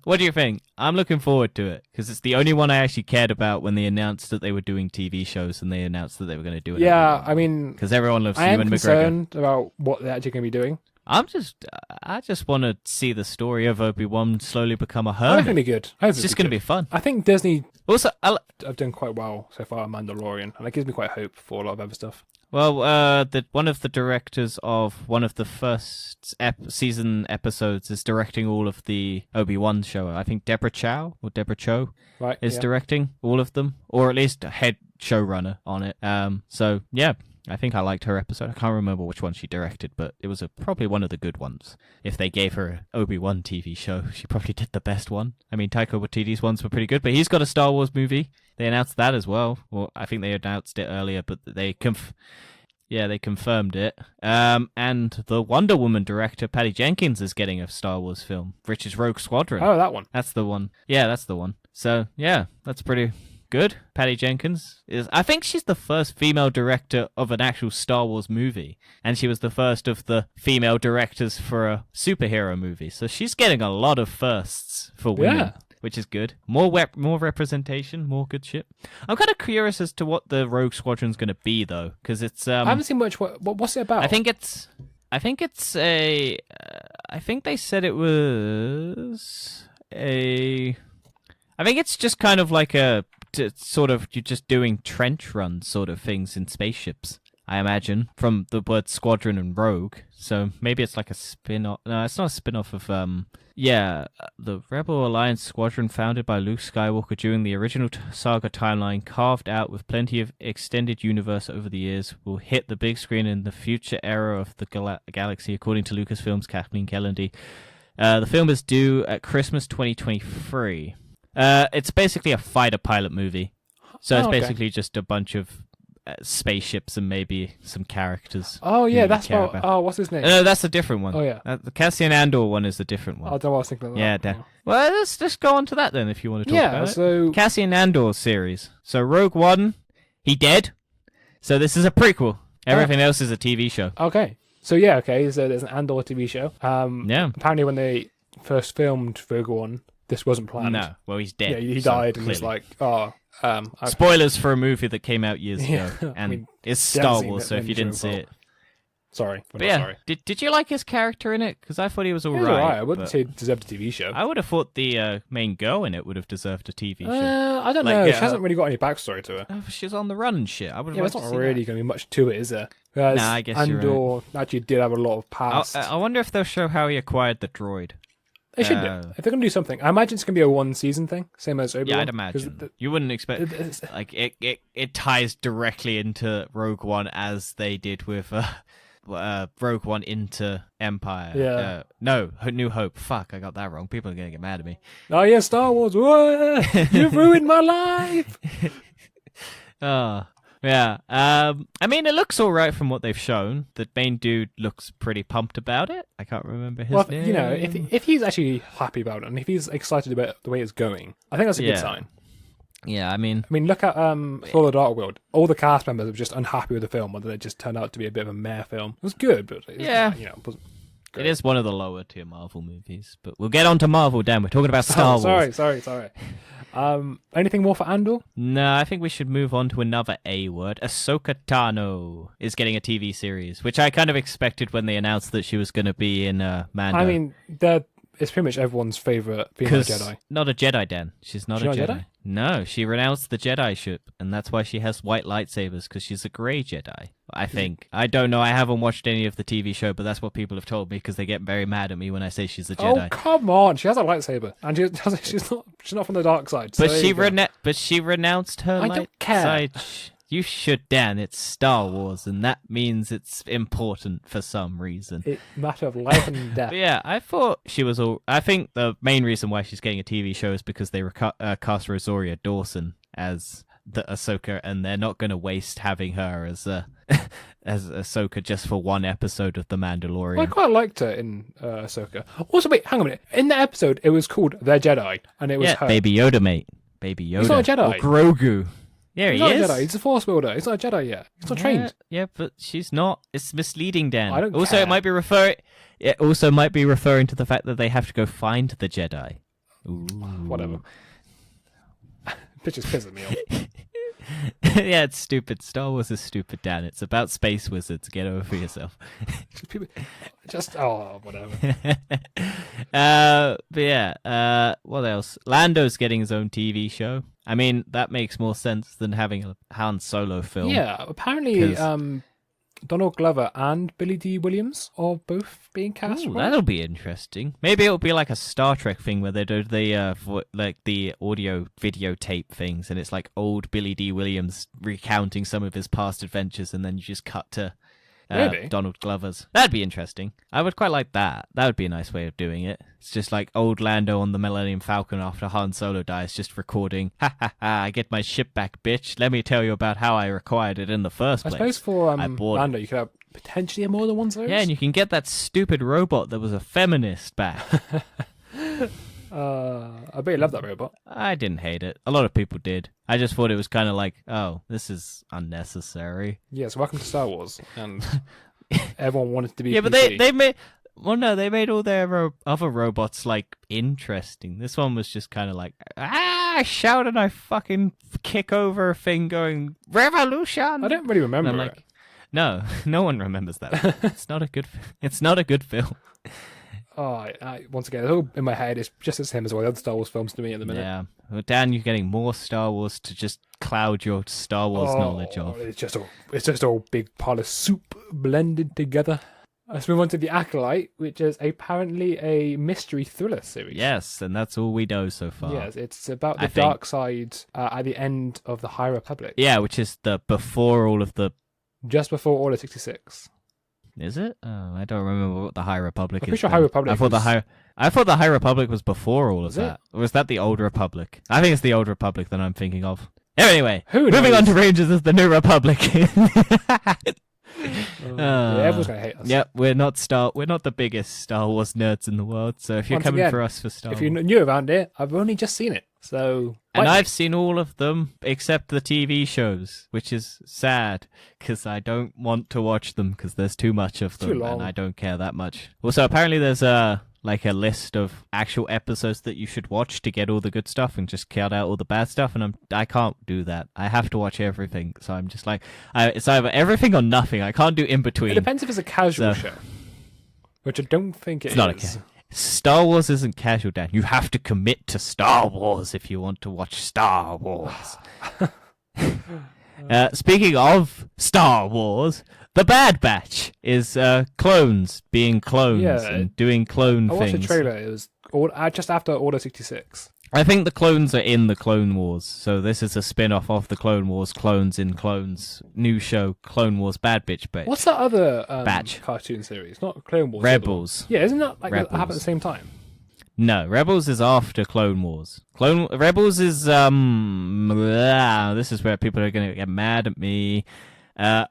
S2: What do you think? I'm looking forward to it because it's the only one I actually cared about when they announced that they were doing TV shows and they announced that they were going to do it.
S1: Yeah, I mean,
S2: because everyone loves
S1: I am
S2: Ewan McGregor.
S1: concerned about what they're actually going to be doing.
S2: I just want to see the story of Obi-Wan slowly become a
S1: I
S2: hermit.
S1: think it'll be good.
S2: It's just going to be fun.
S1: I think Disney
S2: Also,
S1: have done quite well so far, Mandalorian, and it gives me quite hope for a lot of other stuff.
S2: well, one of the directors of one of the first season episodes is directing all of the Obi-Wan show. I think Deborah Cho
S1: Right?
S2: is
S1: yeah.
S2: directing all of them, or at least a head showrunner on it. So yeah, I think I liked her episode. I can't remember which one she directed, but it was probably one of the good ones. If they gave her an Obi-Wan TV show, she probably did the best one. I mean, Taika Waititi's ones were pretty good, but he's got a Star Wars movie. They announced that as well. Well, I think they announced it earlier, but they confirmed it. And the Wonder Woman director, Patty Jenkins, is getting a Star Wars film, which is Rogue Squadron.
S1: Oh, that one.
S2: That's the one. Yeah, that's the one. So, yeah, that's pretty good. Patty Jenkins I think she's the first female director of an actual Star Wars movie, and she was the first of the female directors for a superhero movie. So she's getting a lot of firsts for women.
S1: Yeah.
S2: Which is good. More representation, more good shit. I'm kind of curious as to what the Rogue Squadron's going to be, though, because it's.
S1: I haven't seen much. What's it about?
S2: I think it's a. I think they said it was a. I think it's just kind of like you're just doing trench run sort of things in spaceships. I imagine from the word squadron and rogue. So maybe it's like a spin-off. No, it's not a spin-off of the Rebel Alliance squadron founded by Luke Skywalker during the original saga timeline, carved out with plenty of extended universe over the years, will hit the big screen in the future era of the galaxy, according to Lucasfilm's Kathleen Kennedy. The film is due at Christmas 2023. It's basically a fighter pilot movie. So it's basically just a bunch of spaceships and maybe some characters.
S1: Oh yeah, that's about. Oh, what's his name?
S2: No, that's a different one.
S1: Oh yeah,
S2: the Cassian Andor one is a different one.
S1: I don't know what I was thinking of that.
S2: Yeah, Dan. Well, let's just go on to that then if you want to talk about it.
S1: So
S2: Cassian Andor series. So Rogue One, he dead. So this is a prequel. Everything else is a TV show.
S1: Okay. So there's an Andor TV show.
S2: Yeah.
S1: Apparently, when they first filmed Rogue One, this wasn't planned.
S2: No. Well, he's dead.
S1: Yeah, he
S2: so
S1: died, and
S2: clearly.
S1: it's like,
S2: Spoilers for a movie that came out years
S1: Yeah,
S2: ago, and
S1: I mean,
S2: it's
S1: you haven't
S2: Star
S1: seen
S2: Wars.
S1: it,
S2: So if
S1: then
S2: you
S1: it's your
S2: didn't see
S1: fault.
S2: it,
S1: sorry,
S2: but yeah,
S1: sorry.
S2: did you like his character in it? Because I thought he was
S1: It
S2: alright.
S1: was alright. I wouldn't say it deserved a TV show.
S2: I would have thought the main girl in it would have deserved a TV show.
S1: I don't
S2: Like,
S1: know. She hasn't really got any backstory to her.
S2: Oh, she's on the run and shit. I would
S1: Yeah,
S2: have
S1: there's not really going to be much to it, is there? Whereas
S2: Nah, I guess you're
S1: Andor actually did have a lot of past.
S2: I wonder if they'll show how he acquired the droid.
S1: They should do. If they're going to do something, I imagine it's going to be a one-season thing, same as Obi-Wan.
S2: Yeah, I'd imagine. You wouldn't expect like it ties directly into Rogue One as they did with Rogue One into Empire.
S1: Yeah.
S2: No, New Hope. Fuck, I got that wrong. People are going to get mad at me.
S1: Oh yeah, Star Wars. You've ruined my life.
S2: Yeah. I mean, it looks all right from what they've shown. The main dude looks pretty pumped about it. I can't remember his name.
S1: You know, if he's actually happy about it and if he's excited about the way it's going, I think that's a good sign.
S2: Yeah, I mean,
S1: look at Thor: The Dark World. All the cast members were just unhappy with the film, whether it just turned out to be a bit of a meh film. It was good, but it wasn't great.
S2: It is one of the lower tier Marvel movies. But we'll get on to Marvel, Dan. We're talking about Star Wars.
S1: Sorry. Anything more for Andor?
S2: No, I think we should move on to another A word. Ahsoka Tano is getting a TV series, which I kind of expected when they announced that she was going to be in Mando.
S1: I mean, it's pretty much everyone's favorite female Jedi.
S2: Not a Jedi, Dan. She's not a Jedi. No, she renounced the Jedi-ship, and that's why she has white lightsabers, because she's a grey Jedi, I think. I don't know. I haven't watched any of the TV show, but that's what people have told me, because they get very mad at me when I say she's a Jedi.
S1: Oh, come on. She has a lightsaber, and she's not from the dark side. So
S2: But she renounced her light side. You should, Dan. It's Star Wars, and that means it's important for some reason.
S1: It's a matter of life and death.
S2: But yeah, I thought she was all. I think the main reason why she's getting a TV show is because they cast Rosario Dawson as the Ahsoka, and they're not going to waste having her as as Ahsoka just for one episode of The Mandalorian.
S1: Well, I quite liked her in Ahsoka. Also, wait, hang on a minute. In the episode, it was called The Jedi, and it was her.
S2: Baby Yoda, mate. Baby Yoda.
S1: He's not a Jedi.
S2: Or Grogu. Yeah,
S1: He's
S2: he
S1: not
S2: is.
S1: a Jedi. He's a Force wielder. He's not a Jedi yet. He's not trained.
S2: Yeah, but she's not. It's misleading, Dan.
S1: I don't
S2: also,
S1: care.
S2: it might be referring to the fact that they have to go find the Jedi. Ooh.
S1: Whatever. Bitch is pissing me off.
S2: Yeah, it's stupid. Star Wars is stupid, Dan. It's about space wizards. Get over yourself.
S1: Whatever.
S2: But yeah, what else? Lando's getting his own TV show. I mean, that makes more sense than having a Han Solo film.
S1: Yeah, apparently Donald Glover and Billy D. Williams are both being cast.
S2: Ooh, that'll be interesting. Maybe it'll be like a Star Trek thing where they do the audio videotape things, and it's like old Billy D. Williams recounting some of his past adventures, and then you just cut to Donald Glover's. That'd be interesting. I would quite like that. That would be a nice way of doing it. It's just like old Lando on the Millennium Falcon after Han Solo dies, just recording, ha ha ha, I get my ship back, bitch. Let me tell you about how I acquired it in the first place.
S1: I suppose for Lando, you could have potentially more than one series.
S2: Yeah, and you can get that stupid robot that was a feminist back.
S1: I bet you love that robot.
S2: I didn't hate it. A lot of people did. I just thought it was kind of like, oh, this is unnecessary.
S1: Yes, welcome to Star Wars, and everyone wanted to be.
S2: Yeah,
S1: PC.
S2: but they made. Well, no, they made all their other robots like interesting. This one was just kind of like, I shout and I fucking kick over a thing, going revolution.
S1: I don't really remember
S2: and I'm like, no, no one remembers that. It's not a good. It's not a good film.
S1: Oh, once again, it's all in my head. It's just the same as all the other Star Wars films to me at the minute.
S2: Yeah, well, Dan, you're getting more Star Wars to just cloud your Star Wars knowledge of.
S1: It's just all big pile of soup blended together. Let's move on to The Acolyte, which is apparently a mystery thriller series.
S2: Yes, and that's all we know so far.
S1: Yes, it's about the dark side at the end of the High Republic.
S2: Yeah, which is the before all of the.
S1: Just before Order 66.
S2: Is it? Oh, I don't remember what the High Republic is.
S1: I'm pretty sure High Republic.
S2: I thought the High Republic was before all of
S1: Is
S2: that. Or was that the Old Republic? I think it's the Old Republic that I'm thinking of. Anyway,
S1: Who
S2: moving
S1: knows?
S2: on to Rangers of the New Republic.
S1: Yeah, everyone's gonna hate us.
S2: Yep, we're not the biggest Star Wars nerds in the world. So if you're
S1: Once
S2: coming
S1: again,
S2: for us for Star
S1: If
S2: Wars,
S1: you're new around it, I've only just seen it. So,
S2: and
S1: bite me.
S2: I've seen all of them except the TV shows, which is sad because I don't want to watch them because there's too much of
S1: Too
S2: them
S1: long.
S2: and I don't care that much. Also, apparently there's a list of actual episodes that you should watch to get all the good stuff and just cut out all the bad stuff, and I can't do that. I have to watch everything, so I'm just like, it's either everything or nothing. I can't do in between.
S1: It depends if it's a casual
S2: So-
S1: show, which I don't think it
S2: It's
S1: is.
S2: not okay. Star Wars isn't casual, Dan. You have to commit to Star Wars if you want to watch Star Wars. Speaking of Star Wars, The Bad Batch is clones being clones
S1: Yeah,
S2: and doing clone
S1: I watched
S2: things.
S1: the trailer. It was just after Order 66.
S2: I think the clones are in the Clone Wars, so this is a spin-off of the Clone Wars, Clones in Clones, new show, Clone Wars Bad Bitch.
S1: What's that other
S2: Batch.
S1: cartoon series? Not Clone Wars.
S2: Rebels.
S1: Yeah, isn't that like
S2: Rebels.
S1: happen at the same time?
S2: No, Rebels is after Clone Wars. Rebels is this is where people are going to get mad at me.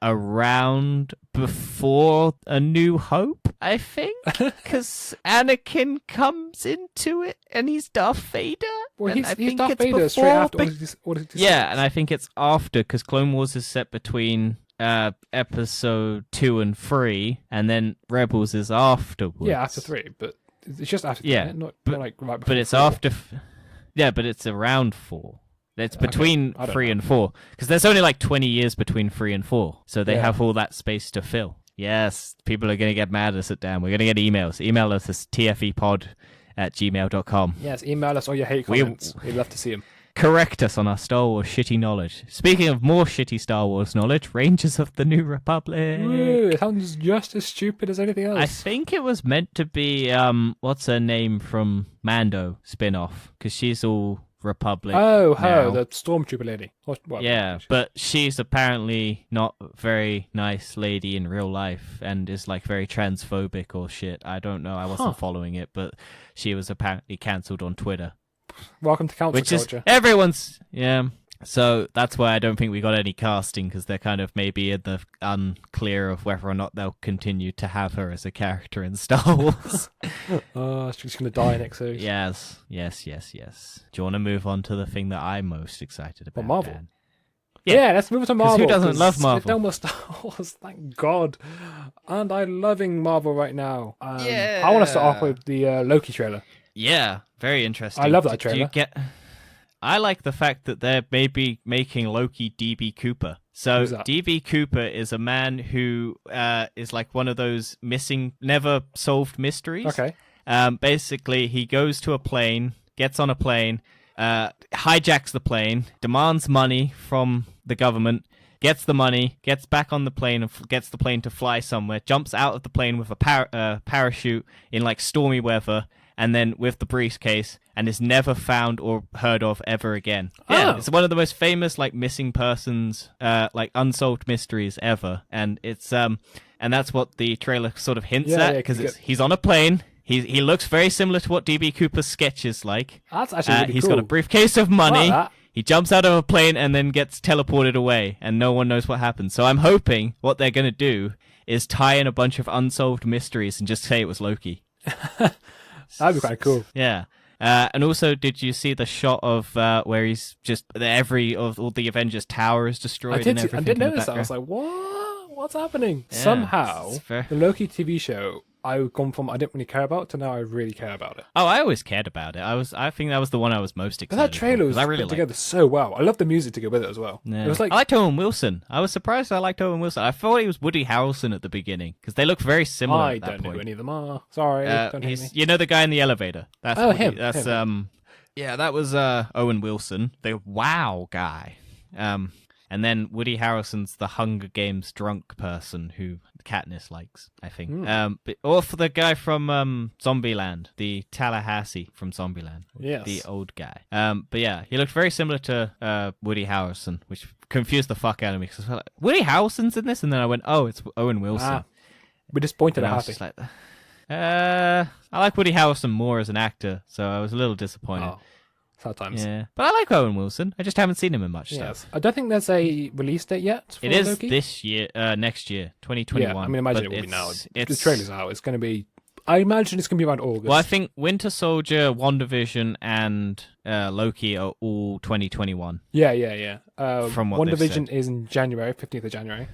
S2: Around before A New Hope, I think, because Anakin comes into it and he's Darth Vader.
S1: Well,
S2: and
S1: he's
S2: I think
S1: Darth
S2: it's
S1: Vader straight
S2: before,
S1: after
S2: but-
S1: Order 66.
S2: Yeah, and I think it's after because Clone Wars is set between episode 2 and 3, and then Rebels is afterwards.
S1: Yeah, after 3, but it's just after 3,
S2: Yeah,
S1: not like right before.
S2: but it's
S1: 4.
S2: after. Yeah, but it's around 4. It's between
S1: I don't
S2: 3
S1: know.
S2: and 4 because there's only like 20 years between 3 and 4, so they
S1: Yeah.
S2: have all that space to fill. Yes, people are going to get mad at us at Dan. We're going to get emails. Email us at tfepod@gmail.com.
S1: Yes, email us all your hate comments. We'd love to see them.
S2: Correct us on our Star Wars shitty knowledge. Speaking of more shitty Star Wars knowledge, Rangers of the New Republic.
S1: Woo, it sounds just as stupid as anything else.
S2: I think it was meant to be what's her name from Mando spin-off because she's all Republic.
S1: Oh,
S2: now.
S1: the stormtrooper lady. What,
S2: Yeah, but she's apparently not a very nice lady in real life and is like very transphobic or shit. I don't know. I wasn't following it, but she was apparently cancelled on Twitter.
S1: Welcome to council
S2: Which
S1: culture.
S2: is everyone's. Yeah. So that's why I don't think we got any casting, because they're kind of maybe in the unclear of whether or not they'll continue to have her as a character in Star Wars.
S1: She's going to die next series.
S2: Yes. Do you want to move on to the thing that I'm most excited about?
S1: Marvel.
S2: Dan?
S1: Yeah, let's move on to Marvel.
S2: Who doesn't love Marvel?
S1: No more Star Wars, thank God. And I'm loving Marvel right now.
S2: Yeah.
S1: I want to start off with the Loki trailer.
S2: Yeah, very interesting.
S1: I love that trailer.
S2: I like the fact that they're maybe making Loki DB Cooper. So DB Cooper is a man who is like one of those missing, never solved mysteries.
S1: Okay.
S2: Basically, he goes to a plane, gets on a plane, hijacks the plane, demands money from the government, gets the money, gets back on the plane and gets the plane to fly somewhere, jumps out of the plane with a parachute in like stormy weather, and then with the briefcase, and is never found or heard of ever again. Yeah, it's one of the most famous like missing persons, like unsolved mysteries ever, and it's and that's what the trailer sort of hints at, because he's on a plane. He looks very similar to what DB Cooper's sketch is like.
S1: That's actually really
S2: He's
S1: cool.
S2: got a briefcase of money.
S1: Like
S2: he jumps out of a plane and then gets teleported away, and no one knows what happened. So I'm hoping what they're going to do is tie in a bunch of unsolved mysteries and just say it was Loki.
S1: That'd be quite cool.
S2: Yeah. And also, did you see the shot of where he's just all the Avengers Tower is destroyed?
S1: I did notice that. I was like, what? What's happening? Yeah, somehow, the Loki TV show I've gone from I didn't really care about to now I really care about it.
S2: Oh, I always cared about it. I think that was the one I was most excited.
S1: But that trailer was put together so well. I love the music to go with it as well.
S2: Yeah.
S1: It was like
S2: I liked Owen Wilson. I was surprised I liked Owen Wilson. I thought he was Woody Harrelson at the beginning because they look very similar.
S1: I
S2: at that
S1: don't know
S2: point.
S1: who any of them are. Sorry, don't hate me.
S2: You know the guy in the elevator. That's
S1: him.
S2: That's
S1: him.
S2: Yeah, that was Owen Wilson, the WoW guy. And then Woody Harrelson's the Hunger Games drunk person who Katniss likes, I think. Or for the guy from Zombieland, the Tallahassee from Zombieland.
S1: Yes.
S2: The old guy. But yeah, he looked very similar to Woody Harrelson, which confused the fuck out of me. Because I was like, Woody Harrelson's in this? And then I went, oh, it's Owen Wilson.
S1: We're disappointed
S2: and
S1: at
S2: I was just like, I like Woody Harrelson more as an actor, so I was a little disappointed.
S1: Oh. Sad times.
S2: Yeah, but I like Owen Wilson. I just haven't seen him in much stuff.
S1: I don't think there's a release date yet for
S2: It is
S1: Loki.
S2: this year, next year, 2021.
S1: Yeah, I mean, imagine it will be now. The trailer's out. It's going to be... I imagine it's going to be around August.
S2: Well, I think Winter Soldier, WandaVision, and Loki are all 2021.
S1: Yeah.
S2: From what
S1: WandaVision is in January, 15th of January.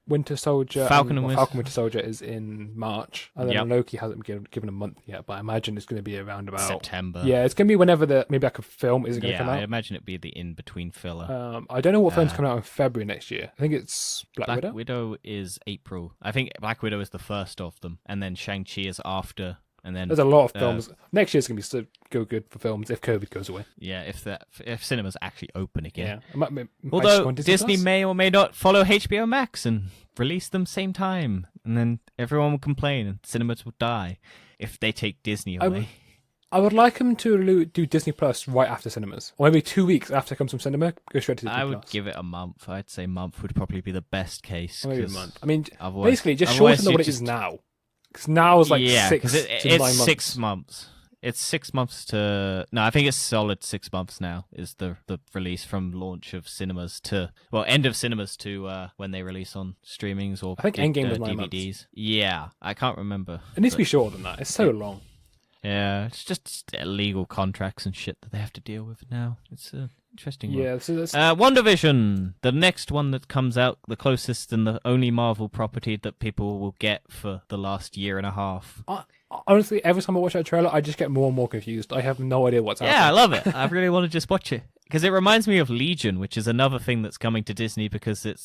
S1: Winter Soldier, Falcon Winter Soldier is in March, and then Loki hasn't been given a month yet. But I imagine it's going to be around about
S2: September.
S1: Yeah, it's going to be whenever maybe like a film isn't going to come out.
S2: I imagine it'd be the in-between filler.
S1: I don't know what film's coming out in February next year. I think it's Black Widow.
S2: Black Widow is April. I think Black Widow is the first of them, and then Shang-Chi is after. And then
S1: there's a lot of films. Next year's gonna be so good for films if COVID goes away.
S2: Yeah, if cinemas actually open again.
S1: Yeah.
S2: Although Disney may or may not follow HBO Max and release them same time, and then everyone will complain and cinemas will die if they take Disney away.
S1: I would like them to do Disney Plus right after cinemas, or maybe 2 weeks after it comes from cinema. Go straight to Disney Plus.
S2: I would give it a month. I'd say a month would probably be the best case.
S1: Or maybe a month. I mean, basically, just shorten what it is now. Because now is like 6 to 9 months.
S2: 6 months. It's 6 months to... No, I think it's solid 6 months now is the release from launch of cinemas to... Well, end of cinemas to when they release on streamings or
S1: I think Endgame was 9
S2: DVDs.
S1: Months.
S2: Yeah, I can't remember.
S1: It needs to be shorter than that. It's so long.
S2: Yeah, it's just illegal contracts and shit that they have to deal with now. It's interesting.
S1: Yeah, so that's...
S2: WandaVision, the next one that comes out, the closest and the only Marvel property that people will get for the last year and a half.
S1: Honestly, every time I watch that trailer, I just get more and more confused. I have no idea what's happening.
S2: Yeah, I love it. I really want to just watch it. Because it reminds me of Legion, which is another thing that's coming to Disney because it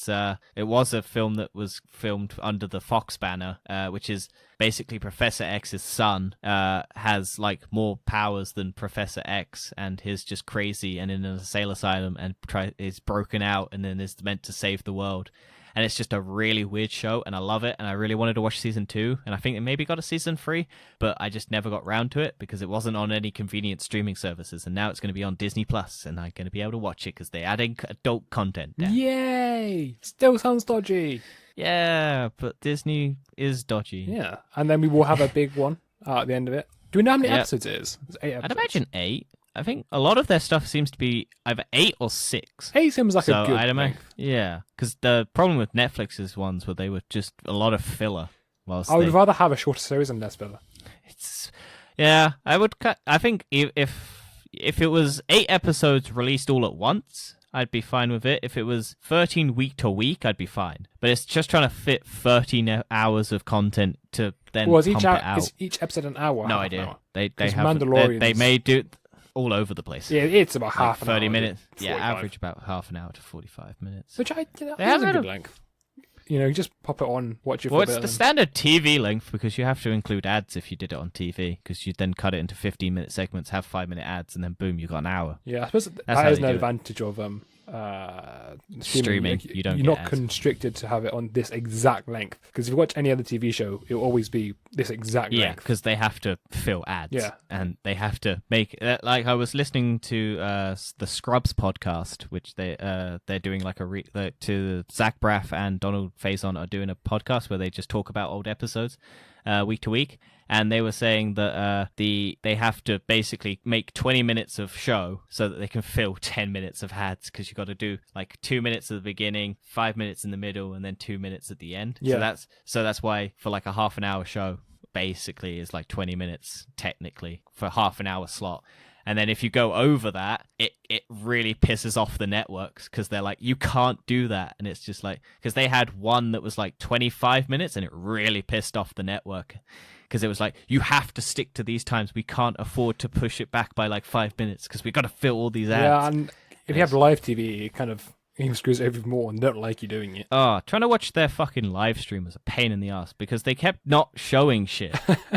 S2: was a film that was filmed under the Fox banner, which is basically Professor X's son has like more powers than Professor X, and he's just crazy and in an insane asylum and is broken out and then is meant to save the world. and it's just a really weird show, and I love it, and I really wanted to watch season 2, and I think they maybe got a season 3, but I just never got round to it because it wasn't on any convenient streaming services, and now it's going to be on Disney Plus, and I'm going to be able to watch it because they're adding adult content now.
S1: Yay! Still sounds dodgy.
S2: Yeah, but Disney is dodgy.
S1: Yeah, and then we will have a big one at the end of it. Do we know how many episodes it is? It's 8 episodes.
S2: I'd imagine 8. I think a lot of their stuff seems to be either 8 or 6.
S1: 8 seems like a good
S2: length. Yeah, because the problem with Netflix's ones were they were just a lot of filler.
S1: I would rather have a shorter series than less filler.
S2: I would. I think if it was 8 episodes released all at once, I'd be fine with it. If it was 13 week to week, I'd be fine. But it's just trying to fit 13 hours of content to then pump it out.
S1: Is each episode an hour?
S2: No idea.
S1: Hour?
S2: They have
S1: Mandalorians.
S2: They may do it all over the place.
S1: Yeah, it's about half an
S2: 30
S1: hour.
S2: minutes.
S1: 45.
S2: Yeah, average about half an hour to 45 minutes.
S1: Which is a good length. You just pop it on, watch it for a bit.
S2: Well, it's the standard TV length because you have to include ads if you did it on TV because you then cut it into 15-minute segments, have 5-minute ads, and then boom, you got an hour.
S1: Yeah, I suppose that is an advantage of streaming.
S2: You're
S1: not constricted to have it on this exact length because if you watch any other TV show, it will always be this exact length.
S2: Yeah, because they have to fill ads.
S1: Yeah,
S2: and they have to make like I was listening to the Scrubs podcast, which they're doing like to Zach Braff and Donald Faison are doing a podcast where they just talk about old episodes week to week. And they were saying that they have to basically make 20 minutes of show so that they can fill 10 minutes of ads because you got to do like 2 minutes at the beginning, 5 minutes in the middle, and then 2 minutes at the end. Yeah. So that's why for like a half an hour show, basically is like 20 minutes technically for half an hour slot. And then if you go over that, it really pisses off the networks because they're like, you can't do that. And it's just like, because they had one that was like 25 minutes and it really pissed off the network because it was like, you have to stick to these times. We can't afford to push it back by like 5 minutes because we got to fill all these ads.
S1: Yeah, and if you have live TV, it kind of screws everything more and don't like you doing it.
S2: Oh, trying to watch their fucking live stream was a pain in the ass because they kept not showing shit,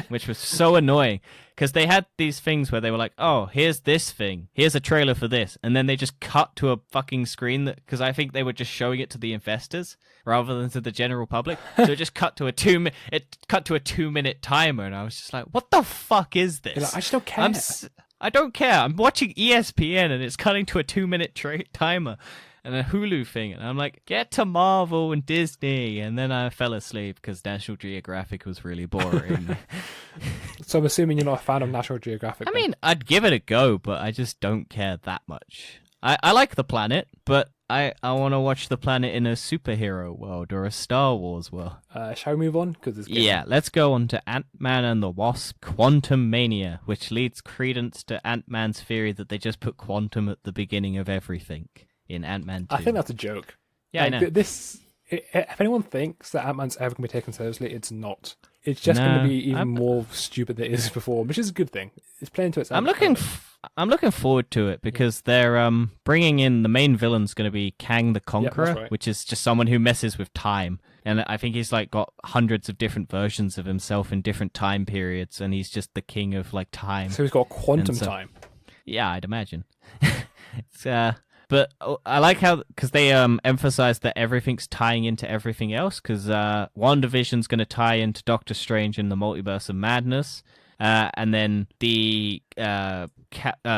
S2: which was so annoying. Because they had these things where they were like, oh, here's this thing. Here's a trailer for this. And then they just cut to a fucking screen because I think they were just showing it to the investors rather than to the general public. So it just cut to a 2-minute timer. And I was just like, what the fuck is this?
S1: Like, I just don't care.
S2: I don't care. I'm watching ESPN and it's cutting to a 2-minute timer. And a Hulu thing, and I'm like, get to Marvel and Disney, and then I fell asleep because National Geographic was really boring.
S1: So I'm assuming you're not a fan of National Geographic.
S2: I mean, I'd give it a go, but I just don't care that much. I like the planet, but I want to watch the planet in a superhero world or a Star Wars world.
S1: Shall we move on?
S2: Yeah, let's go on to Ant-Man and the Wasp, Quantum Mania, which leads credence to Ant-Man's theory that they just put quantum at the beginning of everything. In Ant-Man 2.
S1: I think that's a joke.
S2: Yeah, I know.
S1: If anyone thinks that Ant-Man's ever going to be taken seriously, it's not. It's just going to be even more stupid than it is before, which is a good thing. It's playing to its
S2: I'm looking forward to it because they're bringing in the main villain's going to be Kang the Conqueror, which is just someone who messes with time. And I think he's like got hundreds of different versions of himself in different time periods, and he's just the king of like time.
S1: So he's got quantum time.
S2: Yeah, I'd imagine. But I like how, because they emphasize that everything's tying into everything else, because WandaVision's going to tie into Doctor Strange in the Multiverse of Madness, and then the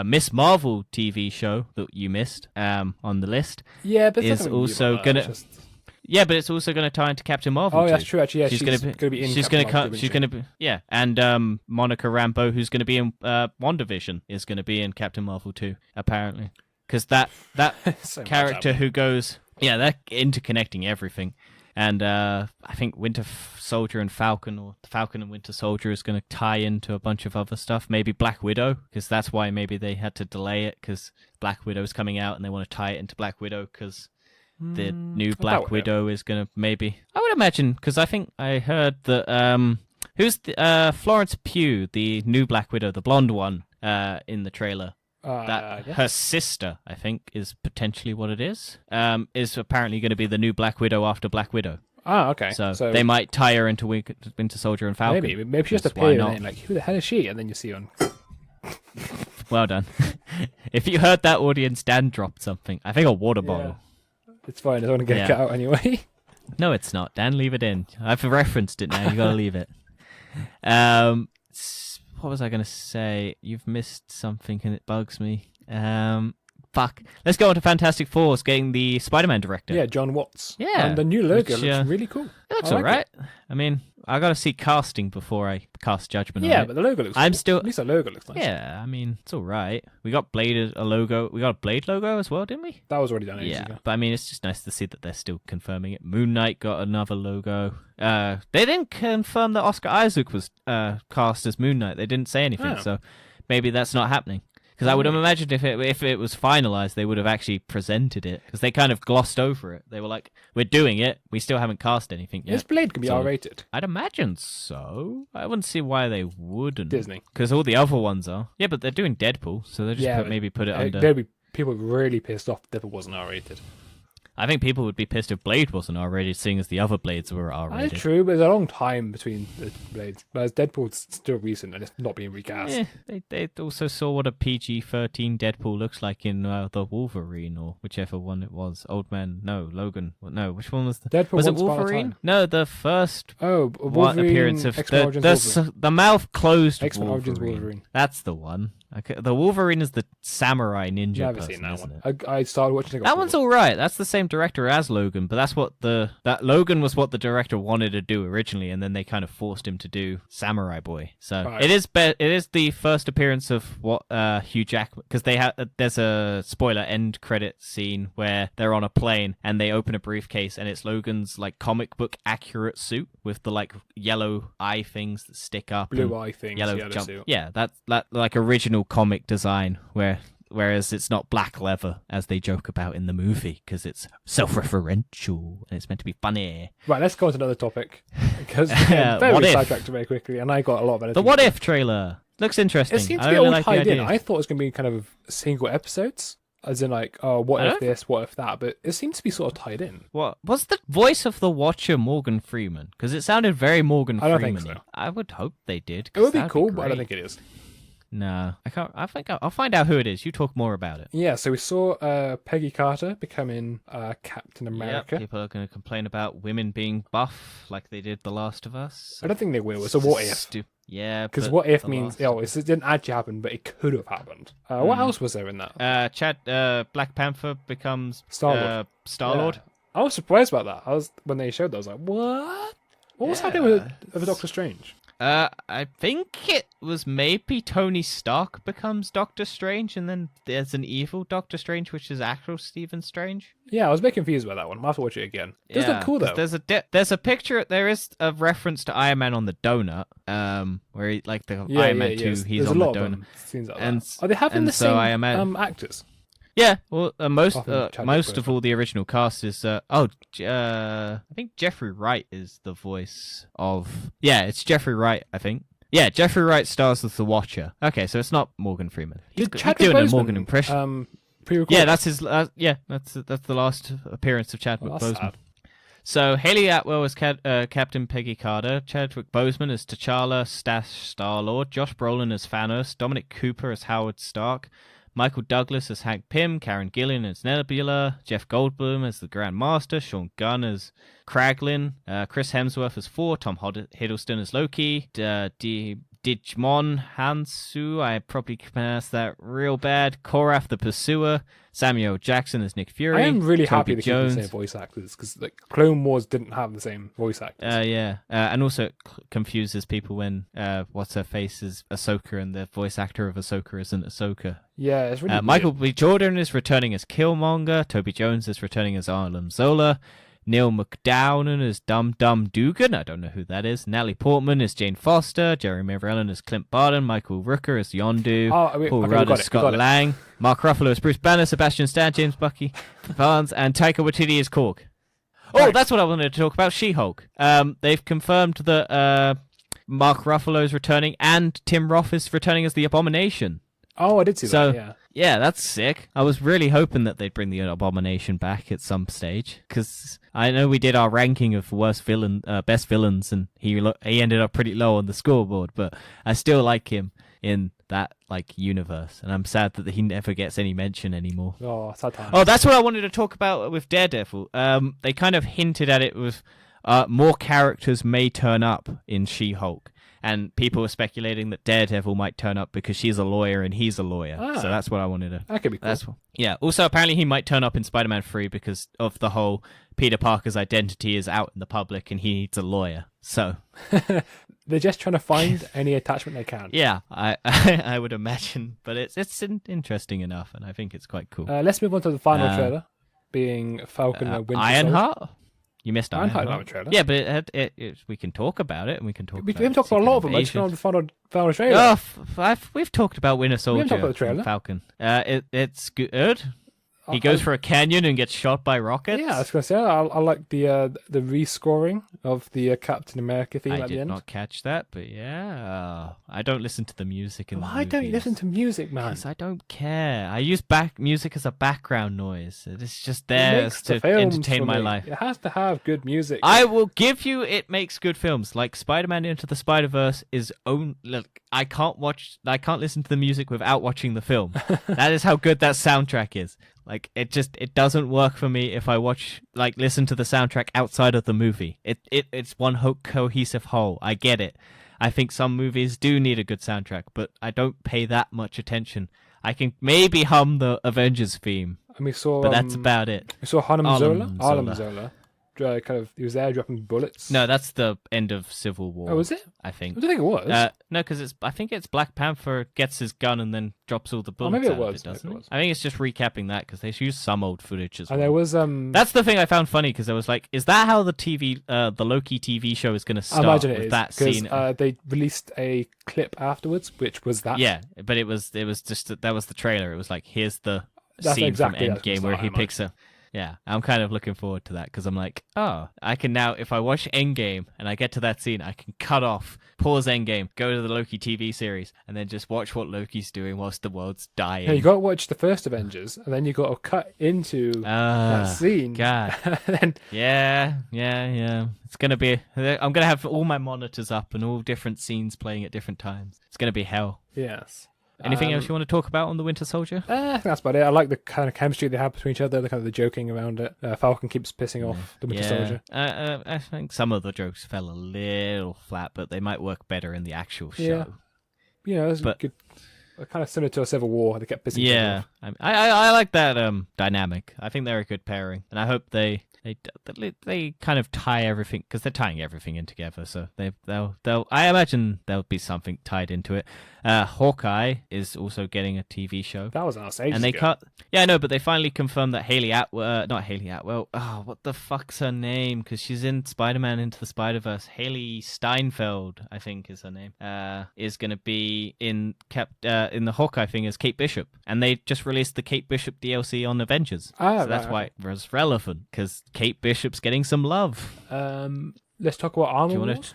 S2: Miss Marvel TV show that you missed on the list is also going to... Yeah, but it's also going to tie into Captain Marvel.
S1: Oh, that's true. Actually, yeah, she's going to be in.
S2: She's going to be. Yeah, and Monica Rambeau, who's going to be in WandaVision, is going to be in Captain Marvel too, apparently. Because that so character who goes, they're interconnecting everything. And I think Winter Soldier and Falcon, or Falcon and Winter Soldier, is going to tie into a bunch of other stuff. Maybe Black Widow, because that's why maybe they had to delay it, because Black Widow's coming out and they want to tie it into Black Widow, because the new Black Widow is going to maybe... I would imagine, because I think I heard that... who's Florence Pugh, the new Black Widow, the blonde one, in the trailer? Her sister, I think, is potentially what it is apparently going to be the new Black Widow after Black Widow.
S1: Ah, okay.
S2: So they might tie her into Winter Soldier and Falcon.
S1: Maybe she just appears and like, who the hell is she? And then you see on.
S2: Well done. If you heard that, audience, Dan dropped something. I think a water bottle.
S1: It's fine. I don't want to get it out anyway.
S2: No, it's not. Dan, leave it in. I've referenced it now. You gotta leave it. What was I gonna say? You've missed something, and it bugs me. Fuck. Let's go on to Fantastic Four's getting the Spider-Man director.
S1: Yeah, John Watts.
S2: Yeah,
S1: and the new logo looks really cool.
S2: It looks
S1: I like
S2: alright.
S1: it.
S2: I mean, I gotta see casting before I cast judgment on it.
S1: Yeah, but the logo looks.
S2: I'm
S1: cool.
S2: still.
S1: At least the logo looks nice.
S2: Yeah, I mean, it's alright. We got Blade a logo. We got a Blade logo as well, didn't we?
S1: That was already done ages
S2: Yeah,
S1: ago.
S2: but I mean, it's just nice to see that they're still confirming it. Moon Knight got another logo. They didn't confirm that Oscar Isaac was cast as Moon Knight. They didn't say anything, so maybe that's not happening. Because I would have imagined if it was finalized, they would have actually presented it. Because they kind of glossed over it. They were like, "We're doing it. We still haven't cast anything yet."
S1: This Blade could be R-rated.
S2: I'd imagine so. I wouldn't see why they wouldn't.
S1: Disney.
S2: Because all the other ones are. Yeah, but they're doing Deadpool, so they just maybe put it under.
S1: There'd be people really pissed off if it wasn't R-rated.
S2: I think people would be pissed if Blade wasn't R-rated, seeing as the other Blades were R-rated.
S1: That's true, but there's a long time between the Blades. Whereas Deadpool's still recent and it's not being recast.
S2: Yeah, they also saw what a PG-13 Deadpool looks like in the Wolverine, or whichever one it was. Logan. No, which one was the...
S1: Deadpool
S2: was it
S1: Once Upon a
S2: Wolverine?
S1: Time.
S2: No, the first
S1: Wolverine,
S2: appearance of
S1: X-Men Origins Wolverine.
S2: the mouth-closed
S1: X-Men Origins
S2: Wolverine.
S1: Wolverine.
S2: That's the one. Okay, the Wolverine is the samurai ninja
S1: Never
S2: person,
S1: seen that
S2: isn't
S1: one.
S2: it?
S1: I started watching it.
S2: That one's all right. That's the same director as Logan, but that's what that Logan was what the director wanted to do originally, and then they kind of forced him to do Samurai Boy. So
S1: Right.
S2: it is the first appearance of what Hugh Jackman, because there's a spoiler end credit scene where they're on a plane and they open a briefcase and it's Logan's like comic book accurate suit with the like yellow eye things that stick up,
S1: Blue
S2: and
S1: eye things,
S2: yellow
S1: yellow
S2: jump.
S1: suit.
S2: Yeah, that like original comic design whereas it's not black leather as they joke about in the movie because it's self-referential and it's meant to be funny.
S1: Right, let's go on to another topic because
S2: What
S1: very
S2: if?
S1: sidetracked very quickly, and I got a lot of
S2: The What If trailer looks interesting.
S1: It seems
S2: I
S1: to be
S2: really
S1: all
S2: like the
S1: tied in.
S2: idea.
S1: I thought it was going to be kind of single episodes, as in like, oh, what
S2: I
S1: if
S2: don't-
S1: this, what if that, but it seems to be sort of tied in.
S2: What was the voice of the Watcher Morgan Freeman? Because it sounded very Morgan
S1: I don't
S2: Freeman.
S1: think so.
S2: I would hope they did.
S1: It would be
S2: that'd
S1: cool, but I don't
S2: great.
S1: think it is.
S2: No, I can't. I think I'll find out who it is. You talk more about it.
S1: Yeah, so we saw Peggy Carter becoming Captain America.
S2: Yep, people are going to complain about women being buff like they did The Last of Us.
S1: I don't think they will. It's a what if.
S2: Yeah,
S1: Because
S2: but
S1: what if
S2: The
S1: means,
S2: Last-
S1: it didn't actually happen, but it could have happened. What else was there in that?
S2: Black Panther becomes
S1: Star-Lord.
S2: Star-Lord.
S1: Yeah. I was surprised about that. When they showed that, I was like, what? What was happening with Doctor Strange?
S2: I think it was maybe Tony Stark becomes Doctor Strange, and then there's an evil Doctor Strange, which is actual Stephen Strange.
S1: Yeah, I was a bit confused about that one. I'll have to watch it again. It does look cool,
S2: 'cause
S1: though.
S2: There's a picture. There is a reference to Iron Man on the donut. Where he like the Iron Man 2. He's
S1: There's
S2: on
S1: a
S2: the
S1: lot
S2: donut.
S1: of them, scenes like
S2: And-
S1: that. Are they having
S2: and
S1: the
S2: so
S1: same
S2: I imagine-
S1: actors?
S2: Yeah, well, most
S1: Apart from
S2: most
S1: Chadwick
S2: of all the original cast is I think Jeffrey Wright is the voice of. Yeah, it's Jeffrey Wright, I think. Yeah, Jeffrey Wright stars as the Watcher. Okay, so it's not Morgan Freeman. He's
S1: Did Chadwick
S2: doing a
S1: Boseman,
S2: Morgan impression.
S1: pre-record?
S2: Yeah, that's his. That's the last appearance of Chadwick
S1: That's
S2: Boseman.
S1: sad.
S2: So Haley Atwell as Captain Peggy Carter, Chadwick Boseman as T'Challa Star-Lord, Josh Brolin as Thanos, Dominic Cooper as Howard Stark, Michael Douglas as Hank Pym, Karen Gillan as Nebula, Jeff Goldblum as the Grand Master, Sean Gunn as Kraglin, Chris Hemsworth as Thor, Tom Hiddleston as Loki, Digimon Hansu, I probably pronounced that real bad, Korath the Pursuer, Samuel Jackson as Nick Fury.
S1: I am really
S2: Toby
S1: happy to keep
S2: Jones.
S1: the same voice actors because like Clone Wars didn't have the same voice actors.
S2: And also it confuses people when what's her face is Ahsoka and the voice actor of Ahsoka isn't Ahsoka.
S1: Yeah, it's really
S2: Michael
S1: weird.
S2: B. Jordan is returning as Killmonger. Toby Jones is returning as Arlen Zola. Neil McDownan as Dum Dum Dugan. I don't know who that is. Natalie Portman as Jane Foster. Jeremy Renner as Clint Barton. Michael Rooker as Yondu. Paul Rudd as Scott Lang. Mark Ruffalo as Bruce Banner. Sebastian Stan, James Bucky Barnes, and Taika Waititi as Korg. Oh,
S1: Right.
S2: that's what I wanted to talk about. She-Hulk. They've confirmed that Mark Ruffalo is returning and Tim Roth is returning as the Abomination.
S1: Oh, I did see
S2: So-
S1: that. Yeah.
S2: Yeah, that's sick. I was really hoping that they'd bring the Abomination back at some stage, because I know we did our ranking of best villains, and he ended up pretty low on the scoreboard, but I still like him in that like universe, and I'm sad that he never gets any mention anymore.
S1: Oh, sad time.
S2: Oh, that's what I wanted to talk about with Daredevil. They kind of hinted at it with more characters may turn up in She-Hulk, and people were speculating that Daredevil might turn up because she's a lawyer and he's a lawyer. So that's what I wanted to.
S1: That could be cool.
S2: Yeah. Also, apparently he might turn up in Spider-Man 3 because of the whole Peter Parker's identity is out in the public and he needs a lawyer. So
S1: they're just trying to find any attachment they can.
S2: yeah, I would imagine, but it's interesting enough, and I think it's quite cool.
S1: Let's move on to the final trailer, being Falcon and Winter Soldier.
S2: Ironheart. You missed Ironheart.
S1: Ironheart trailer.
S2: Yeah, but we can talk about it, and we can talk.
S1: We haven't talked about a lot of them. I just know the final trailer.
S2: We've talked about Winter Soldier.
S1: We haven't talked about the trailer.
S2: Falcon. It's good. He goes for a canyon and gets shot by rockets.
S1: Yeah, I was going to say, I like the rescoring of the Captain America theme at the end.
S2: I did not catch that, but yeah. I don't listen to the music in the
S1: Why don't you listen to music, man?
S2: Because I don't care. I use music as a background noise. It's just there to entertain my life.
S1: It has to have good music.
S2: I will give you it makes good films. Like Spider-Man Into the Spider-Verse is look, I can't listen to the music without watching the film. That is how good that soundtrack is. Like it doesn't work for me if I listen to the soundtrack outside of the movie. It's one cohesive whole. I get it. I think some movies do need a good soundtrack, but I don't pay that much attention. I can maybe hum the Avengers theme,
S1: and we saw,
S2: but that's about it.
S1: We saw Harlem Zola. He was there dropping bullets.
S2: No, that's the end of Civil War.
S1: Oh, was it?
S2: I think.
S1: What do you think it was?
S2: No, because I think it's Black Panther gets his gun and then drops all the bullets.
S1: Maybe it
S2: out
S1: was.
S2: Of it, doesn't it? I think it's just recapping that because they used some old footage as well.
S1: And there was
S2: That's the thing I found funny because I was like, is that how the Loki TV show is going to start?
S1: I imagine it
S2: with
S1: is,
S2: that scene.
S1: They released a clip afterwards, which was that.
S2: Yeah, but it was just that was the trailer. It was like, here's the
S1: That's
S2: scene
S1: exactly
S2: from Endgame where he picks a. Yeah, I'm kind of looking forward to that because I'm like, oh, I can now, if I watch Endgame and I get to that scene, I can cut off, pause Endgame, go to the Loki TV series, and then just watch what Loki's doing whilst the world's dying.
S1: Yeah, you got to watch the first Avengers, and then you got to cut into that scene.
S2: God.
S1: then...
S2: Yeah. It's going to be, I'm going to have all my monitors up and all different scenes playing at different times. It's going to be hell.
S1: Yes.
S2: Anything else you want to talk about on the Winter Soldier?
S1: I think that's about it. I like the kind of chemistry they have between each other, the kind of the joking around it. Falcon keeps pissing off the Winter Soldier.
S2: I think some of the jokes fell a little flat, but they might work better in the actual show.
S1: Yeah. You know, it's good. Kind of similar to a Civil War. They kept pissing each other off.
S2: I like that dynamic. I think they're a good pairing, and I hope they kind of tie everything because they're tying everything in together. So they'll I imagine there'll be something tied into it. Hawkeye is also getting a TV show.
S1: That was announced ages
S2: and they
S1: ago.
S2: cut. Yeah, no, but they finally confirmed that not Haley Atwell. Oh, what the fuck's her name? Because she's in Spider-Man Into the Spider-Verse. Haley Steinfeld, I think, is her name. Is going to be in the Hawkeye thing as Kate Bishop, and they just released the Kate Bishop DLC on Avengers. So that's why it was relevant because Kate Bishop's getting some love.
S1: Let's talk about Armor Wars.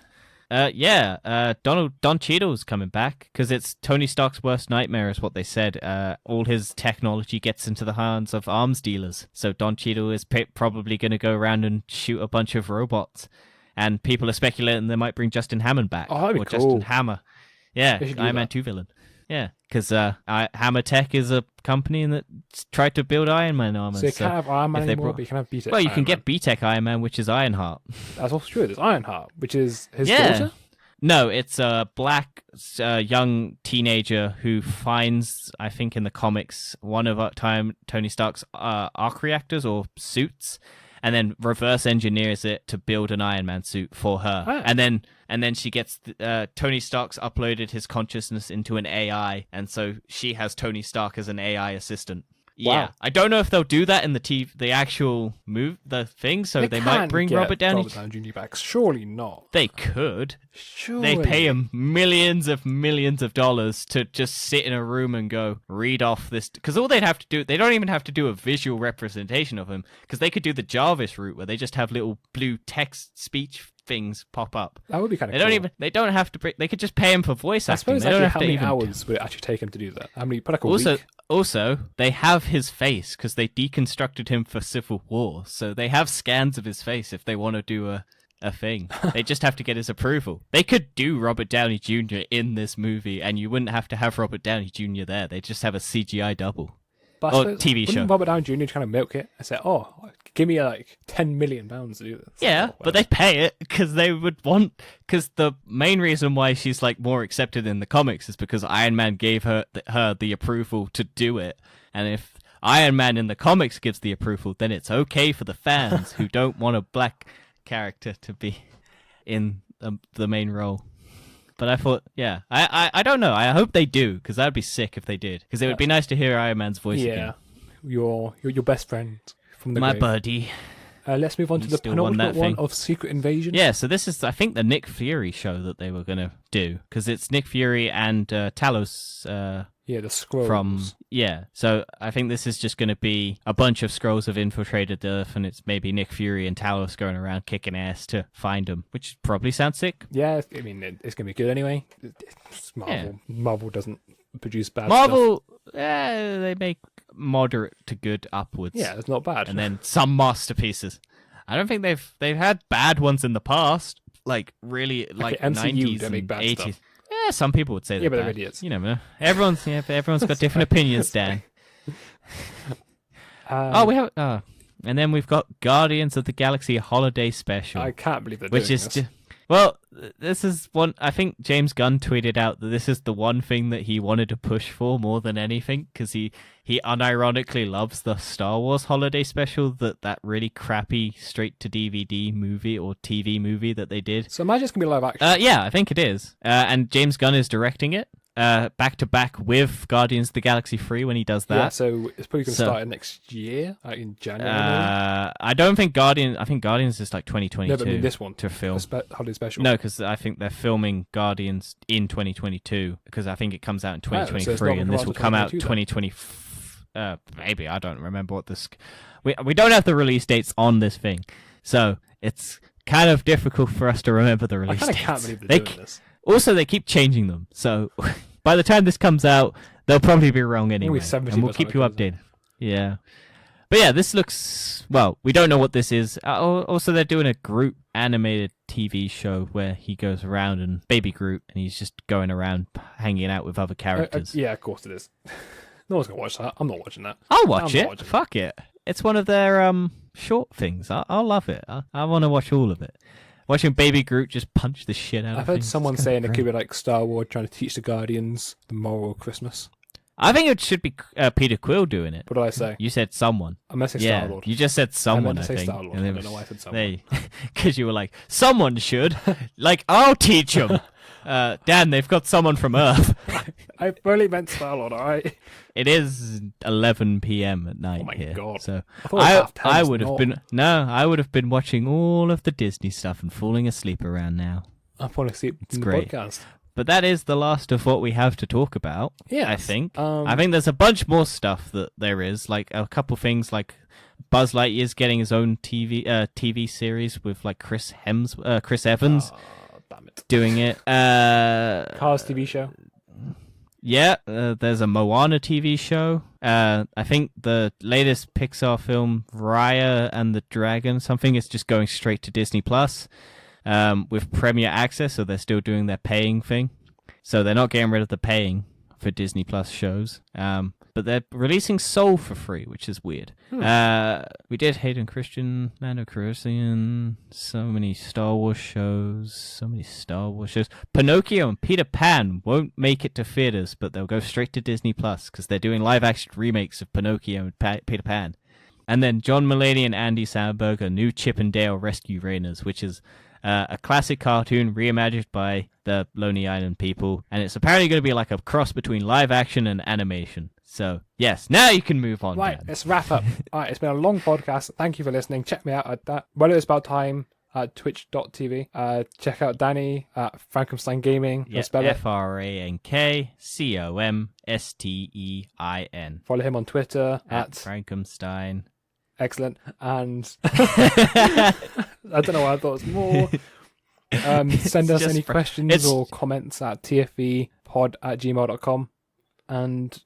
S2: Don Cheadle's coming back because it's Tony Stark's worst nightmare is what they said. All his technology gets into the hands of arms dealers. So Don Cheadle is probably going to go around and shoot a bunch of robots. And people are speculating they might bring Justin Hammond back.
S1: Oh, that'd be cool.
S2: Justin Hammer. Yeah, Iron Man 2 villain. Yeah, because Hammer Tech is a company that tried to build Iron Man armor.
S1: So you can't have Iron Man anymore, but you can have B-Tech.
S2: Well, you can get B-Tech Iron Man, which is Ironheart.
S1: That's also true. There's Ironheart, which is his daughter?
S2: No, it's a black young teenager who finds, I think in the comics, one of Tony Stark's arc reactors or suits, and then reverse engineers it to build an Iron Man suit for her.
S1: Oh.
S2: And then she gets Tony Stark's uploaded his consciousness into an AI, and so she has Tony Stark as an AI assistant.
S1: Wow.
S2: Yeah, I don't know if they'll do that in the actual the thing. So they might bring Robert Downey
S1: Jr. back. Surely not.
S2: They could.
S1: Surely
S2: they pay him millions of dollars to just sit in a room and go read off this. Because all they'd have to do, they don't even have to do a visual representation of him. Because they could do the Jarvis route where they just have little blue text speech things pop up.
S1: That would be kind of cool.
S2: They don't have to. They could just pay him for voice acting.
S1: I suppose how many hours would it actually take him to do that? How many? Like a week?
S2: Also, they have his face because they deconstructed him for Civil War, so they have scans of his face if they want to do a a thing. They just have to get his approval. They could do Robert Downey Jr. in this movie, and you wouldn't have to have Robert Downey Jr. there. They just have a CGI double.
S1: But
S2: Or TV show.
S1: Robert Downey Jr. kind of milk it and say, "Oh, give me like £10 million to do this."
S2: Yeah, but they pay it because they would want. Because the main reason why she's like more accepted in the comics is because Iron Man gave her the approval to do it, and if Iron Man in the comics gives the approval, then it's okay for the fans who don't want a black character to be in the main role. But I thought, yeah, I don't know. I hope they do, because that'd be sick if they did. Because it would be nice to hear Iron Man's voice again.
S1: Yeah, your best friend from the
S2: My
S1: grave.
S2: buddy.
S1: Let's move on to the penultimate one of Secret Invasion.
S2: Yeah, so this is, I think, the Nick Fury show that they were going to do. Because it's Nick Fury and Talos...
S1: the Skrulls.
S2: So I think this is just going to be a bunch of Skrulls have infiltrated Earth, and it's maybe Nick Fury and Talos going around kicking ass to find them, which probably sounds sick.
S1: Yeah, I mean, it's going to be good anyway. It's Marvel.
S2: Yeah.
S1: Marvel doesn't produce bad
S2: Marvel,
S1: stuff.
S2: They make moderate to good upwards.
S1: Yeah, it's not bad.
S2: And then some masterpieces. I don't think they've had bad ones in the past, like really like
S1: MCU
S2: 90s
S1: don't make
S2: and
S1: bad
S2: 80s.
S1: stuff.
S2: Yeah, some people would say that.
S1: Yeah, but they're idiots.
S2: You never know. Everyone's got different opinions, Dan. We have. And then we've got Guardians of the Galaxy Holiday Special.
S1: I can't believe they're
S2: which
S1: doing
S2: is
S1: this.
S2: Well, this is one. I think James Gunn tweeted out that this is the one thing that he wanted to push for more than anything, because he unironically loves the Star Wars Holiday Special, that really crappy straight to DVD movie or TV movie that they did.
S1: So imagine it's going to be live action.
S2: Yeah, I think it is. And James Gunn is directing it. Back to back with Guardians of the Galaxy 3 when he does that.
S1: Yeah, so it's probably going to start next year, like in January.
S2: I don't think Guardians. I think Guardians is like 2022.
S1: No, but I mean this one
S2: to film
S1: holiday special.
S2: No, because I think they're filming Guardians in 2022 because I think it comes out in 2023
S1: so
S2: and this will come out
S1: 2022
S2: maybe I don't remember what this. We don't have the release dates on this thing, so it's kind of difficult for us to remember the release
S1: I
S2: dates.
S1: can't believe they're doing this.
S2: Also, they keep changing them, so by the time this comes out, they'll probably be wrong anyway. And we'll keep you updated. Yeah. But yeah, this looks... Well, we don't know what this is. Also, they're doing a Groot animated TV show where he goes around and Baby Groot, and he's just going around hanging out with other characters.
S1: Yeah, of course it is. No one's going to watch that. I'm not watching that.
S2: I'll watch it. Fuck it. It's one of their short things. I'll love it. I want to watch all of it. Watching Baby Groot just punch the shit out of
S1: I've heard
S2: things.
S1: someone saying it could be like Star Wars trying to teach the Guardians the moral of Christmas.
S2: I think it should be Peter Quill doing it.
S1: What did I say?
S2: You said someone.
S1: I meant to say
S2: Yeah,
S1: Star-Lord.
S2: you just said someone,
S1: I
S2: I
S1: meant to say
S2: think.
S1: Star-Lord. I don't know why I said someone.
S2: Because you were like, someone should. Like, I'll teach them. Dan, they've got someone from Earth.
S1: I really meant Star-Lord, alright?
S2: It is 11 p.m. at night
S1: Oh my
S2: here.
S1: God.
S2: So
S1: I
S2: would have been watching all of the Disney stuff and falling asleep around now.
S1: I want to see it in the
S2: great.
S1: podcast.
S2: But that is the last of what we have to talk about.
S1: Yes.
S2: I think. I think there's a bunch more stuff that there is, like a couple things, like Buzz Lightyear's getting his own TV series with like Chris Evans
S1: Damn it.
S2: doing it.
S1: Cars TV show.
S2: Yeah, there's a Moana TV show. I think the latest Pixar film, Raya and the Dragon, something is just going straight to Disney Plus with Premier Access, so they're still doing their paying thing. So they're not getting rid of the paying for Disney Plus shows. But they're releasing Soul for free, which is weird. We did Hayden Christian, Mando Calrissian, so many Star Wars shows. Pinocchio and Peter Pan won't make it to theaters, but they'll go straight to Disney Plus because they're doing live-action remakes of Pinocchio and Peter Pan. And then John Mulaney and Andy Samberg are new Chip and Dale Rescue Rangers, which is a classic cartoon reimagined by the Lonely Island people, and it's apparently going to be like a cross between live action and animation. So, yes, now you can move on.
S1: Right,
S2: Dan.
S1: let's wrap up. All right, it's been a long podcast. Thank you for listening. Check me out at that. Well, it's about time at twitch.tv. Check out Danny at Frankenstein Gaming.
S2: Yeah,
S1: Spell it.
S2: FrankenStein.
S1: Follow him on Twitter at
S2: Frankenstein.
S1: Excellent. And I don't know why I thought it was more. Send us any questions or comments at tfepod@gmail.com. and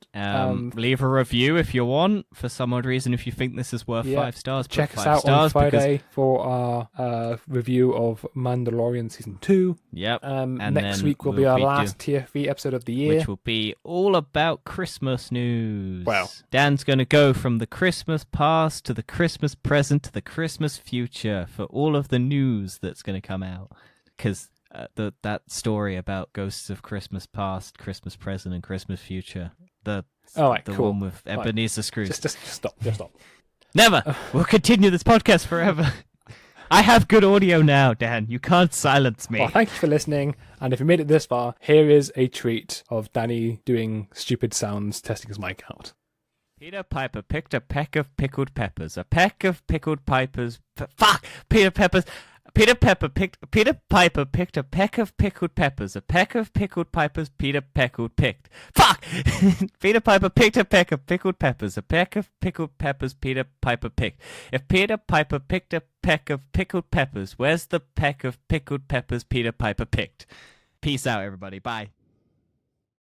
S2: leave a review if you want. For some odd reason, if you think this is worth 5 stars,
S1: check
S2: put
S1: us
S2: 5
S1: out
S2: stars
S1: on Friday for our review of Mandalorian Season 2.
S2: Yep. And
S1: next
S2: then
S1: week will be
S2: we'll
S1: our last TFV episode of the year.
S2: Which will be all about Christmas news.
S1: Wow.
S2: Dan's going to go from the Christmas past to the Christmas present to the Christmas future for all of the news that's going to come out. Because that story about Ghosts of Christmas Past, Christmas Present, and Christmas Future. The
S1: cool.
S2: one with Ebenezer Scrooge.
S1: Just stop. Just stop.
S2: Never! We'll continue this podcast forever. I have good audio now, Dan. You can't silence me.
S1: Well, thank you for listening. And if you made it this far, here is a treat of Danny doing stupid sounds, testing his mic out.
S2: Peter Piper picked a peck of pickled peppers. A peck of pickled pipers. Fuck! Peter Piper picked a peck of pickled peppers. A peck of pickled pipers Peter Peckled picked. Fuck! Peter Piper picked a peck of pickled peppers. A peck of pickled peppers Peter Piper picked. If Peter Piper picked a peck of pickled peppers, where's the peck of pickled peppers Peter Piper picked? Peace out, everybody. Bye.